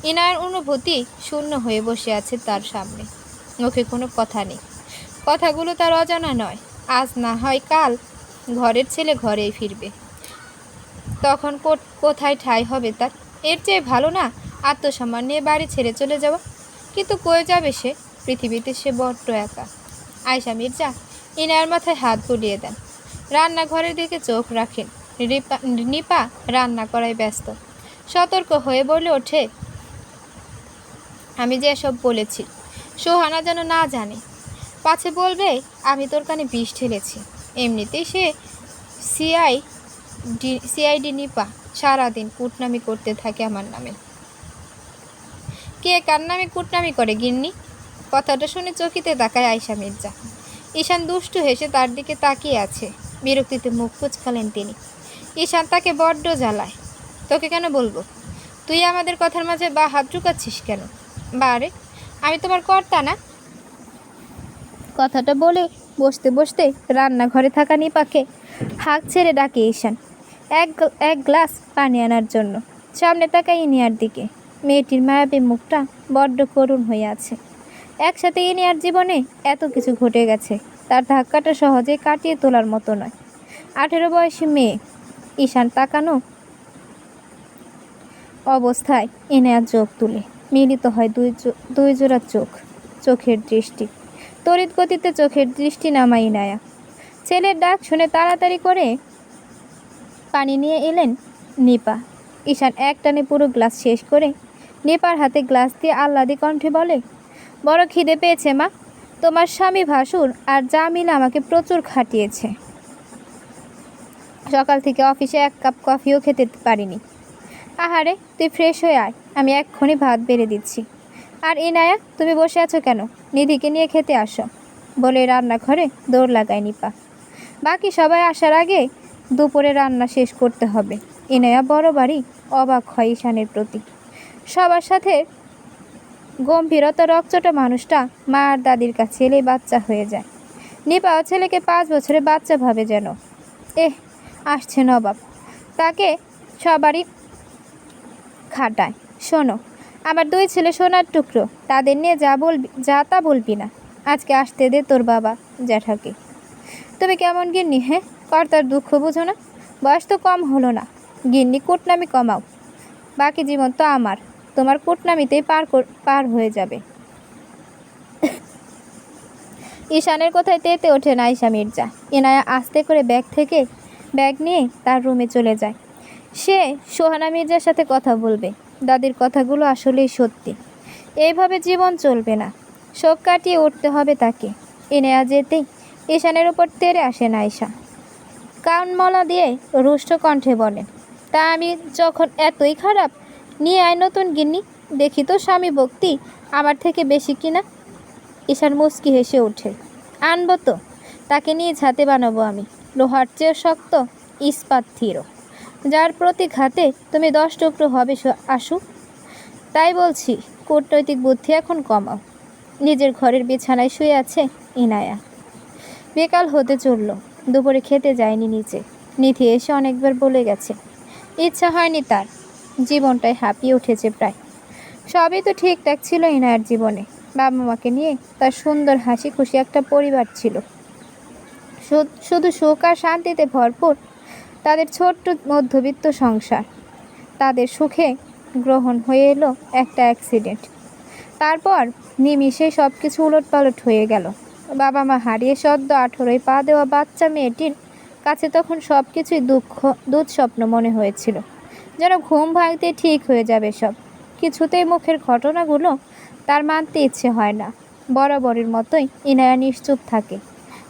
[SPEAKER 1] ইনায়ার অনুভূতি শূন্য হয়ে বসে আছে তার সামনে। মুখে কোনো কথা নেই। কথাগুলো তার অজানা নয়। আজ না হয় কাল ঘরের ছেলে ঘরেই ফিরবে, তখন কোথায় ঠাঁই হবে তার? এর চেয়ে ভালো না আত্মসম্মান নিয়ে বাড়ি ছেড়ে চলে যাওয়া? কিন্তু কয়ে যাবে সে? পৃথিবীতে সে বড্ড একা। আয়শা মির্জা ইনায়ার মাথায় হাত বুলিয়ে দেন। রান্নাঘরের দিকে চোখ রাখেন। নিপা রান্না করায় ব্যস্ত। সতর্ক হয়ে বলে ওঠে, আমি যে এসব বলেছি সোহানা যেন না জানে, পাছে বলবে আমি তোর কানে বিষ ঢেলেছি। এমনিতেই সে সিআইডি নিপা সারাদিন কুটনামি করতে থাকে আমার নামে। কে কার নামে কুটনামি করে গিন্নি? কথাটা শুনে চকিতে তাকায় আয়শা মির্জা। ঈশান দুষ্টু হেসে তার দিকে তাকিয়ে আছে। বিরক্তিতে মুখ কুচকালেন তিনি। ঈশান তাকে বড্ড জ্বালায়। তোকে কেন বলবো? তুই আমাদের কথার মাঝে বা হাত ঢুকাচ্ছিস কেন? বারে, আমি তোমার কর্তা না? কথাটা বলে বসতে বসতে রান্নাঘরে থাকা নিপাকে হাঁক ছেড়ে ডাকে ঈশান এক গ্লাস পানি আনার জন্য। সামনে তাকায় ইনিয়ার দিকে। মেয়েটির মায়াবী মুখটা বড্ড করুণ হয়ে আছে। একসাথে ইনিয়ার জীবনে এত কিছু ঘটে গেছে, তার ধাক্কাটা সহজে কাটিয়ে তোলার মতো নয়। 18 বয়সী মেয়ে। ঈশান তাকানো অবস্থায় ইনিয়ার চোখ তুলে মিলিত হয় দুই জোড়া চোখের দৃষ্টি। তড়িৎ গতিতে চোখের দৃষ্টি নামাই ইনায়া। ছেলের ডাক শুনে তাড়াতাড়ি করে পানি নিয়ে এলেন নিপা। ঈশান এক টানে পুরো গ্লাস শেষ করে নিপার হাতে গ্লাস দিয়ে আহ্লাদি কণ্ঠে বলে, বড় খিদে পেয়েছে মা। তোমার স্বামী ভাসুর আর জামিল আমাকে প্রচুর খাটিয়েছে। সকাল থেকে অফিসে এক কাপ কফিও খেতে পারিনি। আহারে, তুই ফ্রেশ হয়ে আয়, আমি এক্ষুনি ভাত বেড়ে দিচ্ছি। আর ইনায়া, তুমি বসে আছো কেন? নিধিকে নিয়ে খেতে আসো, বলে রান্নাঘরে দৌড় লাগায় নিপা। বাকি সবাই আসার আগে দুপুরে রান্না শেষ করতে হবে। ইনায়া বরাবরই অবাক হয় ঈশানের প্রতি। সবার সাথে গম্ভীরতা রকচটা মানুষটা মা আর দাদির কাছে এলেই বাচ্চা হয়ে যায়। নিপাও ছেলেকে 5 বছরের বাচ্চা ভাবে যেন। আসছে নবাব, তাকে সবারই খাটায়। শোনো, আমার 2 ছেলে সোনার টুকরো, তাদের নিয়ে যা তা বলবি না। আজকে আসতে দে তোর বাবা জ্যাঠাকে। তুমি কেমন গিন্নি? কর্তার দুঃখ বুঝো না? বয়স তো কম হলো না। গিন্নি, কুটনামি কমাও। বাকি জীবন তো আমার, তোমার কুটনামিতেই পার হয়ে যাবে। ঈশানের কথায় তেতে ওঠে না আয়শা মির্জা। ইনায়া আস্তে করে ব্যাগ নিয়ে তার রুমে চলে যায়। সে সোহানা মির্জার সাথে কথা বলবে। দাদির কথাগুলো আসলেই সত্যি। এইভাবে জীবন চলবে না, শোক কাটিয়ে উঠতে হবে তাকে। ইনায়া যেতেই ঈশানের উপর তেড়ে আসেন আয়শা। কানমলা দিয়ে রুষ্ট কণ্ঠে বলেন, তা আমি যখন এতই খারাপ, নিয়ে আয় নতুন গিন্নি, দেখি তো স্বামী ভক্তি আমার থেকে বেশি কিনা। ঈশান মুচকি হেসে ওঠে, আনবো তো, তাকে নিয়ে হাতে বানাবো আমি, লোহার চেয়েও শক্ত, ইস্পাত থিরো, যার প্রতি ঘাতে তুমি 10 টুকরো হবে আসু। তাই বলছি, কূটনৈতিক বুদ্ধি এখন কমাও। নিজের ঘরের বিছানায় শুয়ে আছে ইনায়া। বিকাল হতে চলল, দুপুরে খেতে যায়নি নিচে। নিধি এসে অনেকবার বলে গেছে, ইচ্ছা হয়নি তার, জীবনটাই হাঁপিয়ে উঠেছে প্রায়। সবই তো ঠিকঠাক ছিল ইনায়ার জীবনে। বাবা মাকে নিয়ে তার সুন্দর হাসি খুশি একটা পরিবার ছিল, শুধু সুখ আর শান্তিতে ভরপুর তাদের ছোট্ট মধ্যবিত্ত সংসার। তাদের সুখে গ্রহণ হয়ে এলো একটা অ্যাক্সিডেন্ট। তারপর নিমিষে সব কিছু উলটপালট হয়ে গেল। বাবা মা হারিয়ে সদ্য 18 পা দেওয়া বাচ্চা মেয়েটির কাছে তখন সব কিছুই দুঃস্বপ্ন মনে হয়েছিল, যেন ঘুম ভাঙতে ঠিক হয়ে যাবে সব। কিছুতেই মুখের ঘটনাগুলো তার মানতে ইচ্ছে হয় না। বরাবরের মতোই ইনায়া নিশ্চুপ থাকে।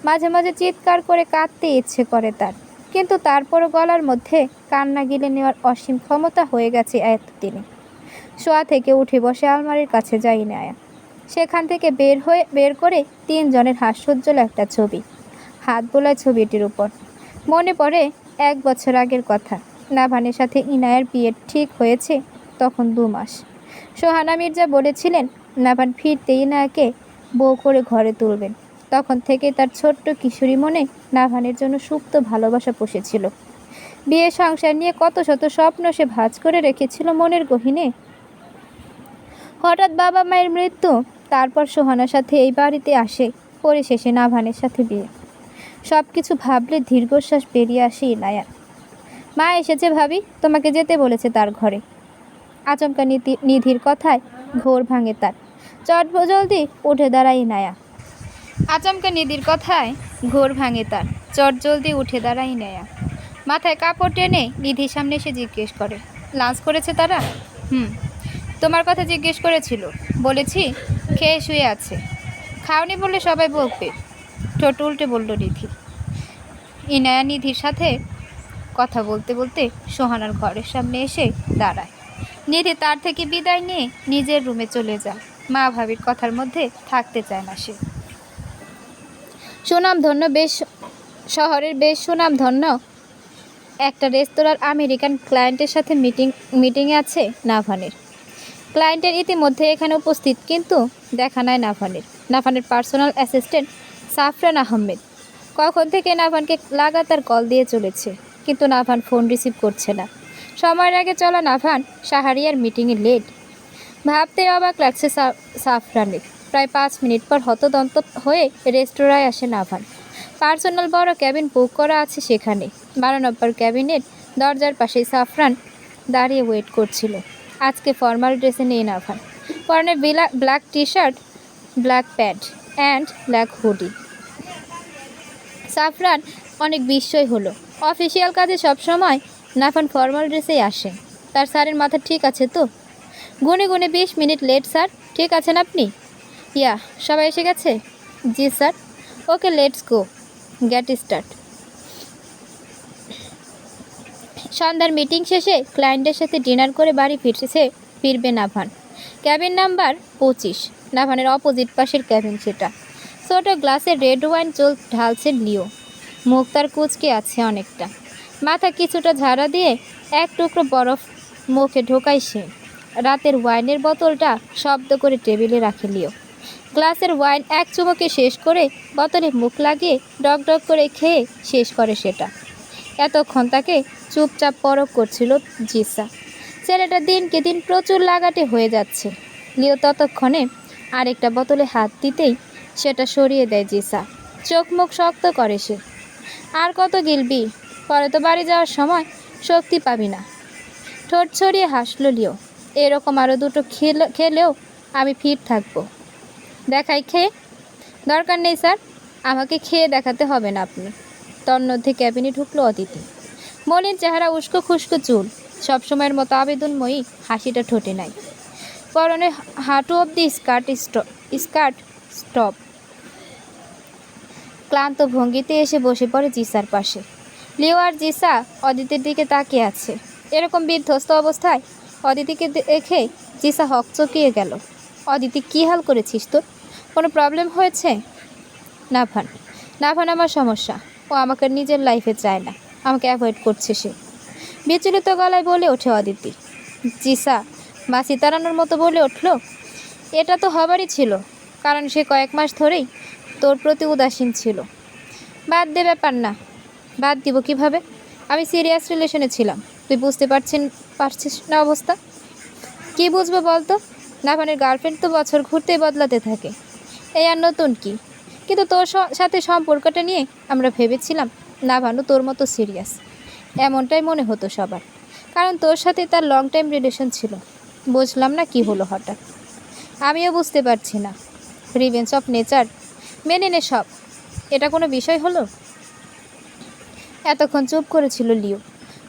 [SPEAKER 1] মাঝে মাঝে চিৎকার করে কাঁদতে ইচ্ছে করে তার, কিন্তু তারপরও গলার মধ্যে কান্না গিলে নেওয়ার অসীম ক্ষমতা হয়ে গেছে এতদিনে। শোয়া থেকে উঠে বসে আলমারির কাছে যায় ইনায়া। সেখান থেকে বের করে 3 জনের হাস্যোজ্জ্বল একটা ছবি হাত বোলায় ছবিটির উপর। মনে পড়ে 1 বছর আগের কথা। নাভানের সাথে ইনায়ার বিয়ে ঠিক হয়েছে তখন 2 মাস। সোহানা মির্জা বলেছিলেন নাভান ফিরতে ইনায়াকে বউ করে ঘরে তুলবেন। তখন থেকে তার ছোট্ট কিশোরী মনে নাভানের জন্য সুপ্ত ভালোবাসা পুষেছিল। বিয়ে সংসার নিয়ে কত শত স্বপ্ন সে ভাঁজ করে রেখেছিল মনের গহীনে। হঠাৎ বাবা মায়ের মৃত্যু, তারপর সোহানার সাথে এই বাড়িতে আসে, পরিশেষে নাভানের সাথে বিয়ে। সব কিছু ভাবলে দীর্ঘশ্বাস বেরিয়ে আসে ইনায়া। মা এসেছে ভাবি, তোমাকে যেতে বলেছে তার ঘরে। আচমকা নিধির কথায় ঘোর ভাঙে তার। জলদি উঠে দাঁড়ায় ইনায়া। আচমকা নিধির কথায় ঘোর ভাঙে তার। জলদি উঠে দাঁড়ায় ইনায়া। মাথায় কাপড় টেনে নিধির সামনে এসে জিজ্ঞেস করে, লাঞ্চ করেছে তারা? তোমার কথা জিজ্ঞেস করেছিল, বলেছি খেয়ে শুয়ে আছে। খাওনি বললে সবাই বকবে। ঠোঁট উল্টে বলল নিধি। ইনায়া নিধির সাথে কথা বলতে বলতে সোহানার ঘরের সামনে এসে দাঁড়ায়। নিধি তার থেকে বিদায় নিয়ে নিজের রুমে চলে যায়। মা ভাবির কথার মধ্যে থাকতে চায় না সে। শহরের বেশ সুনামধন্য একটা রেস্তোরাঁর আমেরিকান ক্লায়েন্টের সাথে মিটিংয়ে আছে নাভানের। ক্লায়েন্টের ইতিমধ্যে এখানে উপস্থিত, কিন্তু দেখা নাই নাভানের পার্সোনাল অ্যাসিস্ট্যান্ট সাফরান আহমেদ কখন থেকে নাভানকে লাগাতার কল দিয়ে চলেছে, কিন্তু নাভান ফোন রিসিভ করছে না। সময়ের আগে চলা নাভান শাহরিয়ার মিটিংয়ে লেট। ভাবতে অবাক লাগছে সাফরানের। প্রায় 5 মিনিট পর হতদন্ত হয়ে রেস্তোরাঁয় আসে নাভান। পার্সোনাল বড় ক্যাবিন বুক করা আছে সেখানে। 12 নম্বর ক্যাবিনের দরজার পাশে সাফরান দাঁড়িয়ে ওয়েট করছিল। আজকে ফর্মাল ড্রেসে নেই নাভান। পরনে black T shirt, black pant and black hoodie. সাফরান অনেক বিস্ময় হলো। অফিসিয়াল কাজে সবসময় নাভান ফর্মাল ড্রেসেই আসে। তার স্যারের মাথা ঠিক আছে তো? গুনে 20 মিনিট লেট স্যার। ঠিক আছেন আপনি? ইয়া, সবাই এসে গেছে? জি sir. Okay, let's go, get start. সন্ধ্যার মিটিং শেষে ক্লায়েন্টের সাথে ডিনার করে বাড়ি ফিরবে নাভান। ক্যাবিন নাম্বার 25, নাভানের অপোজিট পাশের ক্যাবিন সেটা। ছোট গ্লাসে রেড ওয়াইন ঢালছে লিও। মুখ তার কুচকে আছে অনেকটা। মাথা কিছুটা ঝাড়া দিয়ে এক টুকরো বরফ মুখে ঢোকায় সে। রাতের ওয়াইনের বোতলটা শব্দ করে টেবিলে রাখে লিও। গ্লাসের ওয়াইন এক চুমুকে শেষ করে বোতলে মুখ লাগিয়ে ডক করে খেয়ে শেষ করে সেটা। এতক্ষণ তাকে চুপচাপ পরখ করছিল জিসা। ছেলেটা দিনকে দিন প্রচুর লাগাটে হয়ে যাচ্ছে। লিও ততক্ষণে আরেকটা বোতলে হাত দিতেই সেটা সরিয়ে দেয় জিসা। চোখ মুখ শক্ত করে সে। আর কত গিলবি? পরে তো বাড়ি যাওয়ার সময় শক্তি পাবি না। ঠোঁট ছড়িয়ে হাসলো লিও। এরকম আরও 2টো খেলেও আমি ফিট থাকবো। দেখাই খেয়ে? দরকার নেই স্যার, আমাকে খেয়ে দেখাতে হবে না আপনি। তন্মধ্যে ক্যাবিনে ঢুকলো অদিতি। মলিন চেহারা, উস্কো খুস্কো চুল, সবসময়ের মতো আবেদনময়ী হাসিটা ঠোঁটে নাই। পরনে হাঁটু অবধি স্কার্ট স্টপ। ক্লান্ত ভঙ্গিতে এসে বসে পড়ে জিসার পাশে। লিও আর জিসা অদিতির দিকে তাকিয়ে আছে। এরকম বিধ্বস্ত অবস্থায় অদিতিকে দেখে জিসা হকচকিয়ে গেল। অদিতি, কী হাল করেছিস তোর? কোনো প্রবলেম হয়েছে? নাভান আমার সমস্যা। ও আমাকে নিজের লাইফে চায় না, আমাকে অ্যাভয়েড করছে সে। বিচলিত গলায় বলে ওঠে অদিতি। জিসা বাসি তাড়ানোর মতো বলে উঠল, এটা তো হবারই ছিল, কারণ সে কয়েক মাস ধরেই তোর প্রতি উদাসীন ছিল। বাদ দে, ব্যাপার না। বাদ দিব কিভাবে? আমি সিরিয়াস রিলেশনে ছিলাম, তুই বুঝতে পারছিস না অবস্থা? কি বুঝবো বলতো? নাভানের গার্লফ্রেন্ড তো বছর ঘুরতেই বদলাতে থাকে, এই আর নতুন কি? কিন্তু তোর সাথে সম্পর্কটা নিয়ে আমরা ভেবেছিলাম নাভানও তোর মতো সিরিয়াস, এমনটাই মনে হতো সবার, কারণ তোর সাথে তার লং টাইম রিলেশন ছিল। বুঝলাম না কি হলো হঠাৎ। আমিও বুঝতে পারছি না। রিভেঞ্জ অফ নেচার, মেনে নে সব। এটা কোনো বিষয় হলো? এতক্ষণ চুপ করেছিল লিও।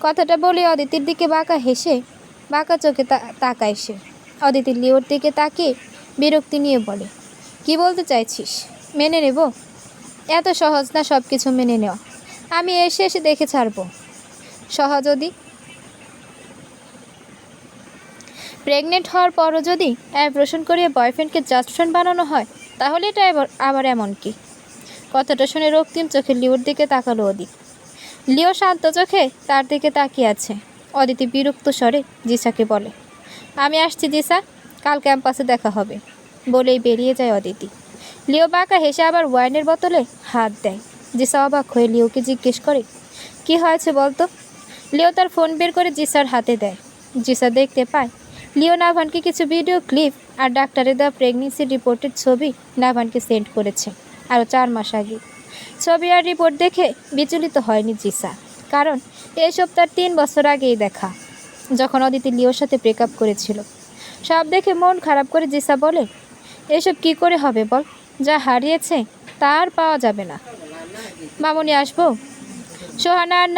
[SPEAKER 1] কথাটা বলে অদিতির দিকে বাঁকা চোখে তাকায় সে। অদিতি লিওর দিকে তাকিয়ে বিরক্তি নিয়ে বলে, কি বলতে চাইছিস? মেনে নেব? এত সহজ না সব কিছু মেনে নেওয়া। আমি এসে দেখে ছাড়বো। সহজ যদি? প্রেগনেন্ট হওয়ার পরও যদি অ্যাবর্শন করিয়ে বয়ফ্রেন্ডকে জাস্ট ফ্রেন্ড বানানো হয়, তাহলে এটা আবার এমন কি? কথাটা শুনে রক্তিম চোখে লিওর দিকে তাকালো অদিতি। লিও শান্ত চোখে তার দিকে তাকিয়ে আছে। অদিতি বিরক্ত স্বরে জিসাকে বলে, আমি আসছি জিসা, কাল ক্যাম্পাসে দেখা হবে। বলেই বেরিয়ে যায় অদিতি। লিও বাঁকা হেসে আবার ওয়াইনের বোতলে হাত দেয়। জিসা অবাক হয়ে লিওকে জিজ্ঞেস করে, কি হয়েছে বলতো? লিও তার ফোন বের করে জিসার হাতে দেয়। জিসা দেখতে পায় লিও নাভানকে কিছু ভিডিও ক্লিপ আর ডাক্তারের দেওয়া প্রেগনেন্সি রিপোর্টের ছবি নাভানকে সেন্ড করেছে আরও 4 মাস আগে। ছবি আর রিপোর্ট দেখে বিচলিত হয়নি জিসা, কারণ এসব তার 3 বছর আগেই দেখা। যখন অদিতি লিওর সাথে ব্রেকআপ করেছিল। সব দেখে মন খারাপ করে জিসা বলে, এসব কি করে হবে বল, যা হারিয়েছে তা আর পাওয়া যাবে না। মামুনি আসবো? সোহানা আর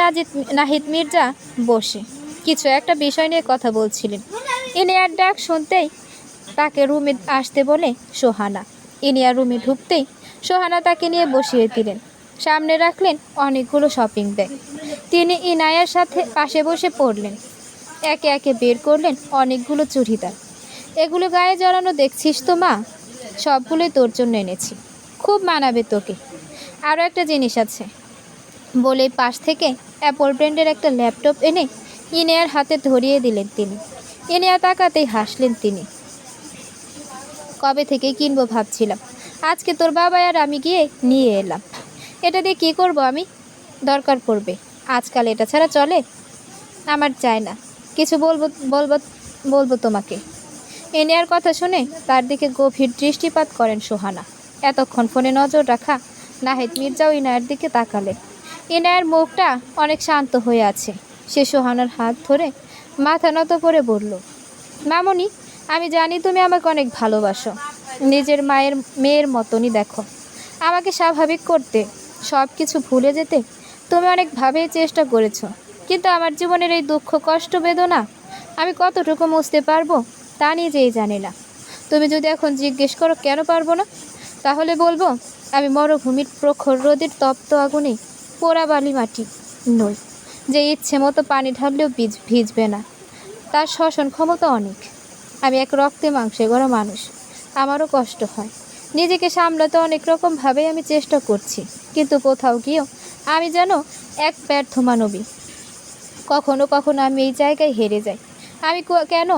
[SPEAKER 1] নাহিদ মির্জা বসে কিছু একটা বিষয় নিয়ে কথা বলছিলেন। ইনিয়ার ডাক শুনতেই তাকে রুমে আসতে বলে সোহানা। ইনিয়া রুমে ঢুকতেই সোহানা তাকে নিয়ে বসিয়ে দিলেন। সামনে রাখলেন অনেকগুলো শপিং ব্যাগ। তিনি ইনায়ার সাথে পাশে বসে পড়লেন। একে একে বের করলেন অনেকগুলো চুড়িদার। এগুলো গায়ে জড়ানো দেখছিস তো মা, সবগুলোই তোর জন্য এনেছি, খুব মানাবে তোকে। আরও একটা জিনিস আছে বলে পাশ থেকে অ্যাপল ব্র্যান্ডের একটা ল্যাপটপ এনে ইনিয়ার হাতে ধরিয়ে দিলেন তিনি। ইনিয়া তাকাতেই হাসলেন তিনি। কবে থেকে কিনবো ভাবছিলাম, আজকে তোর বাবা আর আমি গিয়ে নিয়ে এলাম। এটা দিয়ে কী করবো আমি? দরকার পড়বে, আজকাল এটা ছাড়া চলে? আমার চাই না, কিছু বলবো বলবো বলবো তোমাকে। ইনিয়ার কথা শুনে তার দিকে গভীর দৃষ্টিপাত করেন সোহানা। এতক্ষণ ফোনে নজর রাখা নাহিদ মির্জাও ইনায়ের দিকে তাকালেন। ইনায়ের মুখটা অনেক শান্ত হয়ে আছে। সে সোহানার হাত ধরে মাথা নত করে বলল, মামুনি, আমি জানি তুমি আমাকে অনেক ভালোবাসো, নিজের মেয়ের মতনই দেখো। আমাকে স্বাভাবিক করতে, সব কিছু ভুলে যেতে তুমি অনেকভাবেই চেষ্টা করেছো, কিন্তু আমার জীবনের এই দুঃখ, কষ্ট, বেদনা আমি কতটুকু মুছতে পারবো তা নিজেই জানি না। তুমি যদি এখন জিজ্ঞেস করো কেন পারবো না, তাহলে বলবো আমি মরুভূমির প্রখর রোদের তপ্ত আগুনে পোড়া বালি মাটি নই, যে ইচ্ছে মতো পানি ঢাললেও ভিজবে না। তার শ্বসন ক্ষমতা অনেক। আমি এক রক্তে মাংসে গড়া মানুষ, আমারও কষ্ট হয়। নিজেকে সামলাতে অনেক রকমভাবেই আমি চেষ্টা করছি, কিন্তু কোথাও গিয়েও আমি যেন এক ব্যর্থ মানবী। কখনো কখনো আমি এই জায়গায় হেরে যাই। আমি কেন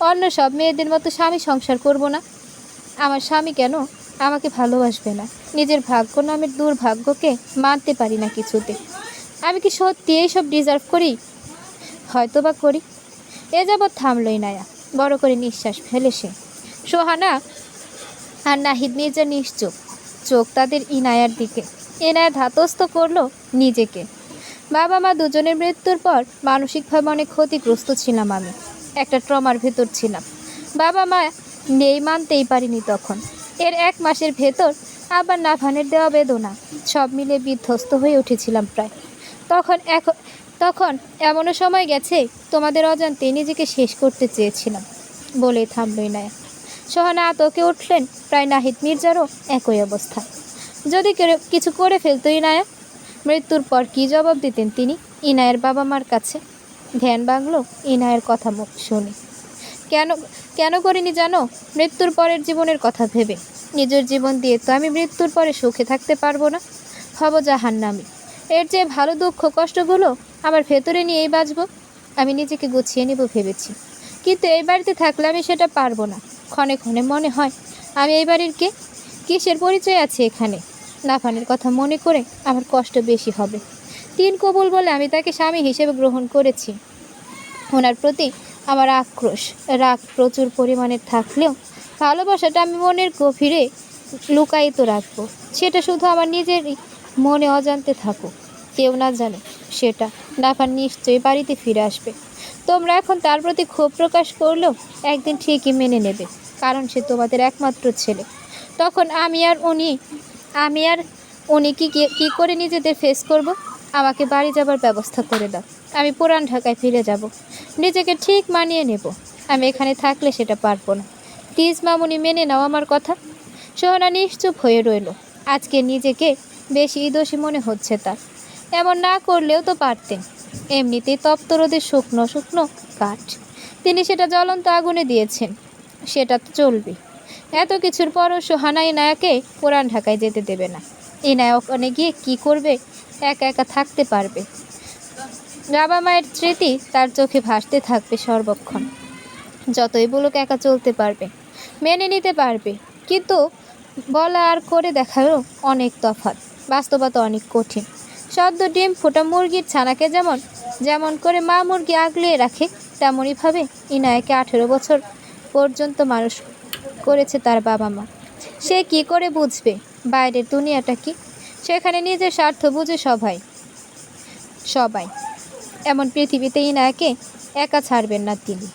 [SPEAKER 1] অন্য সব মেয়েদের মতো স্বামী সংসার করব না? আমার স্বামী কেন আমাকে ভালোবাসবে না? নিজের ভাগ্য নামের দুর্ভাগ্যকে মানতে পারি না কিছুতে। আমি কি সত্যি এইসব ডিজার্ভ করি? হয়তো বা করি। এ যাবৎ থামলই নায়া, বড় করে নিঃশ্বাস ফেলে সে। সোহানা আর নাহিদ মির্জা নিশ্চুপ, চোখ তাদের ইনায়ার দিকে। ইনায়া ধাতস্থ করলো নিজেকে। বাবা মা দুজনের মৃত্যুর পর মানসিকভাবে অনেক ক্ষতিগ্রস্ত ছিলাম আমি। একটা ট্রমার ভেতর ছিলাম। বাবা মা নেই মানতেই পারিনি তখন। এর 1 মাসের ভেতর আবার নাভানের দেওয়া বেদনা, সব মিলে বিধ্বস্ত হয়ে উঠেছিলাম প্রায়। তখন এমনও সময় গেছে তোমাদের অজান্তে নিজেকে শেষ করতে চেয়েছিলাম। বলেই থামলই নায়া। সোহানা আতকে উঠলেন। প্রায় নাহিদ মির্জারও একই অবস্থা। যদি কিছু করে ফেলতো ইনায়া, মৃত্যুর পর কী জবাব দিতেন তিনি ইনায়ের বাবা মার কাছে? ধ্যান ভাঙল ইনায়ের কথা মুখ শুনে। কেন কেন করিনি জানো? মৃত্যুর পরের জীবনের কথা ভেবে। নিজের জীবন দিয়ে তো আমি মৃত্যুর পরে সুখে থাকতে পারবো না, হব জাহান্নামী। এর যে ভালো দুঃখ কষ্টগুলো আমার ভেতরে নিয়েই বাঁচব। আমি নিজেকে গুছিয়ে নেব ভেবেছি, কিন্তু এই বাড়িতে থাকলে আমি সেটা পারবো না। ক্ষণে ক্ষণে মনে হয় আমি এই বাড়ির কে, কিসের পরিচয় আছে এখানে। নাফানের কথা মনে করে আমার কষ্ট বেশি হবে। 3 কবুল বলে আমি তাকে স্বামী হিসেবে গ্রহণ করেছি। ওনার প্রতি আমার রাগ প্রচুর পরিমাণে থাকলেও ভালোবাসাটা আমি মনের গভীরে লুকায়িত রাখবো। সেটা শুধু আমার নিজেরই মনে অজান্তে থাকুক, কেউ না জানে সেটা। নাফান নিশ্চয়ই বাড়িতে ফিরে আসবে। তোমরা এখন তার প্রতি ক্ষোভ প্রকাশ করলেও একদিন ঠিকই মেনে নেবে, কারণ সে তোমাদের একমাত্র ছেলে। তখন আমি আর উনি কি করে নিজেদের ফেস করব? আমাকে বাড়ি যাবার ব্যবস্থা করে দাও। আমি পুরান ঢাকায় ফিরে যাব, নিজেকে ঠিক মানিয়ে নেব। আমি এখানে থাকলে সেটা পারবো না। প্লিজ মামুনি, মেনে নাও আমার কথা। সোহানা নিশ্চুপ হয়ে রইল। আজকে নিজেকে বেশি দোষী মনে হচ্ছে তার। এমন না করলেও তো পারতেন। এমনিতেই তপ্ত রোদের শুকনো শুকনো কাঠ, তিনি সেটা জ্বলন্ত আগুনে দিয়েছেন, সেটা তো চলবে। এত কিছুর পরও সোহানা ইনায়াকে পুরান ঢাকায় যেতে দেবে না। ইনায়া ওখানে গিয়ে কী করবে? একা একা থাকতে পারবে। বাবা মায়ের স্মৃতি তার চোখে ভাসতে থাকবে সর্বক্ষণ। যতই বলুক একা চলতে পারবে, মেনে নিতে পারবে, কিন্তু বলা আর করে দেখারও অনেক তফাৎ। বাস্তবতা অনেক কঠিন। সদ্য ডিম ফোটা মুরগির ছানাকে যেমন করে মা মুরগি আগলিয়ে রাখে, তেমনইভাবে ইনায়াকে 18 বছর পর্যন্ত মানুষ করেছে তার বাবা মা। সে কি করে বুঝবে বাইরের দুনিয়াটা কি? সেখানে নিজের স্বার্থ বুঝে সবাই। এমন পৃথিবীতে ইনায়াকে একা ছাড়বেন না তিনি।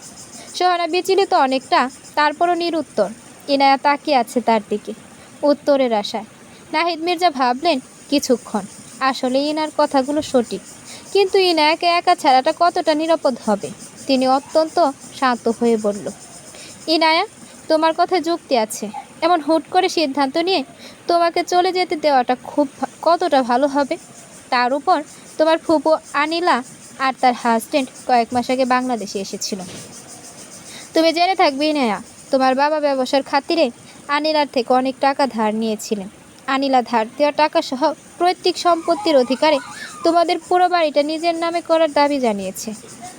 [SPEAKER 1] সোহানা বিচলিত অনেকটা, তারপরও নিরুত্তর। ইনায়া তাকিয়ে আছে তার দিকে, উত্তরের আশায়। নাহিদ মির্জা ভাবলেন কিছুক্ষণ, আসলে ইনার কথাগুলো সঠিক, কিন্তু ইনায়াকে একা ছাড়াটা কতটা নিরাপদ হবে। তিনি অত্যন্ত শান্ত হয়ে বলল, ইনায়া, তোমার কথায় যুক্তি আছে। এমন হুট করে সিদ্ধান্ত নিয়ে তোমাকে চলে যেতে দেওয়াটা কতটা ভালো হবে। তার উপর তোমার ফুপু আনিলা আর তার হাজব্যান্ড কয়েক মাস আগে বাংলাদেশে এসেছিল। তুমি জেনে থাকবে ইনায়া, তোমার বাবা ব্যবসার খাতিরে আনিলার থেকে অনেক টাকা ধার নিয়েছিলেন। আনিলা ধার দেওয়া টাকা সহ পৈতৃক সম্পত্তির অধিকারে তোমাদের পুরো বাড়িটা নিজের নামে করার দাবি জানিয়েছে।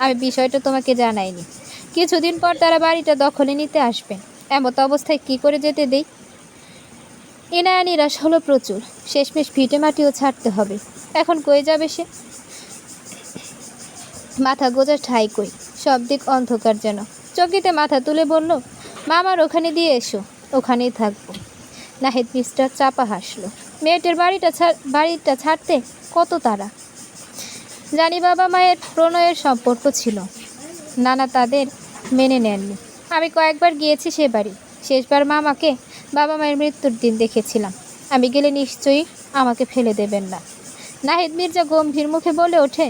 [SPEAKER 1] আমি বিষয়টা তোমাকে জানাইনি। কিছুদিন পর তারা বাড়িটা দখলে নিতে আসবে। এমত অবস্থায় কি করে যেতে দেই? ইনায়া নিরাশ হলো প্রচুর। শেষমেশ ভিটে মাটিও ছাড়তে হবে। এখন কই যাবে সে? মাথা গোজা ঠাই কই, সব দিক অন্ধকার যেন। চকিতে মাথা তুলে বলল, মামার ওখানে দিয়ে এসো, ওখানেই থাকবো। নাহিদ মিস্টার চাপা হাসলো। মেয়েটের বাড়িটা ছাড়তে কত তারা। জানি বাবা মায়ের প্রণয়ের সম্পর্ক ছিল, নানা তাদের মেনে নেননি। আমি কয়েকবার গিয়েছি সে বাড়ি। শেষবার মামাকে বাবা মায়ের মৃত্যুর দিন দেখেছিলাম। আমি গেলে নিশ্চয়ই আমাকে ফেলে দেবেন না। নাহিদ মির্জা গম্ভীর মুখে বলে ওঠে,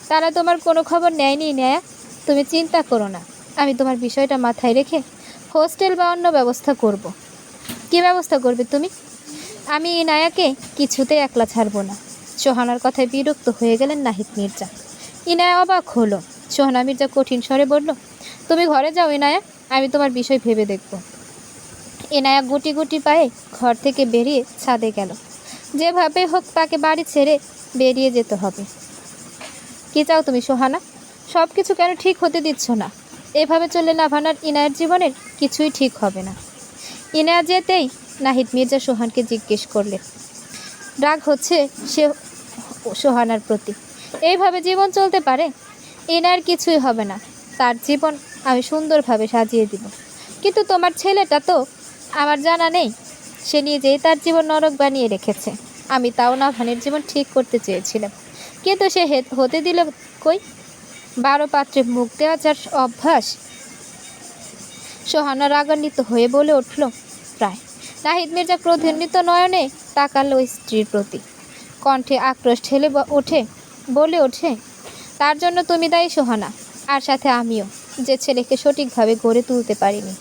[SPEAKER 1] তারা তোমার কোনো খবর নেয়নি নেয়া। তুমি চিন্তা করো না, আমি তোমার বিষয়টা মাথায় রেখে হোস্টেল বা অন্য ব্যবস্থা করব। কী ব্যবস্থা করবে তুমি? আমি ইনায়াকে কিছুতেই একলা ছাড়ব না। সোহানার কথায় বিরক্ত হয়ে গেলেন নাহিদ মির্জা। ইনায়া অবাক হলো। সোহানা মির্জা কঠিন স্বরে বলল, তুমি ঘরে যাও ইনায়া, আমি তোমার বিষয় ভেবে দেখব। ইনায়া গুটি গুটি পায়ে ঘর থেকে বেরিয়ে ছাদে গেল। যেভাবে হোক তাকে বাড়ি ছেড়ে বেরিয়ে যেতে হবে। কি চাও তুমি সোহানা? সব কিছু কেন ঠিক হতে দিচ্ছ না? এভাবে চললে নাভানার ইনায়ের জীবনের কিছুই ঠিক হবে না। ইনায়া যেতেই নাহিদ মির্জা সোহানকে জিজ্ঞেস করলেন, রাগ হচ্ছে সে সোহানার প্রতি? এইভাবে জীবন চলতে পারে? ইনায়ের কিছুই হবে না, তার জীবন আমি সুন্দরভাবে সাজিয়ে দিব। কিন্তু তোমার ছেলেটা তো আমার জানা নেই। সে নিজেই তার জীবন নরক বানিয়ে রেখেছে। আমি তাও নাভানের জীবন ঠিক করতে চেয়েছিলাম, কিন্তু সে হতে দিল কই? 12 পাত্রে মুখ দেওয়া যার অভ্যাস। সোহানা রাগান্বিত হয়ে বলে উঠল, প্রায়। নাহিদ মির্জা ক্রোধান্বিত নয়নে তাকালো স্ত্রীর প্রতি। কণ্ঠে আক্রোশ ঠেলে বলে ওঠে, তার জন্য তুমি দায়ী সোহানা, আর সাথে আমিও, যে ছেলেকে সঠিকভাবে গড়ে তুলতে পারিনি।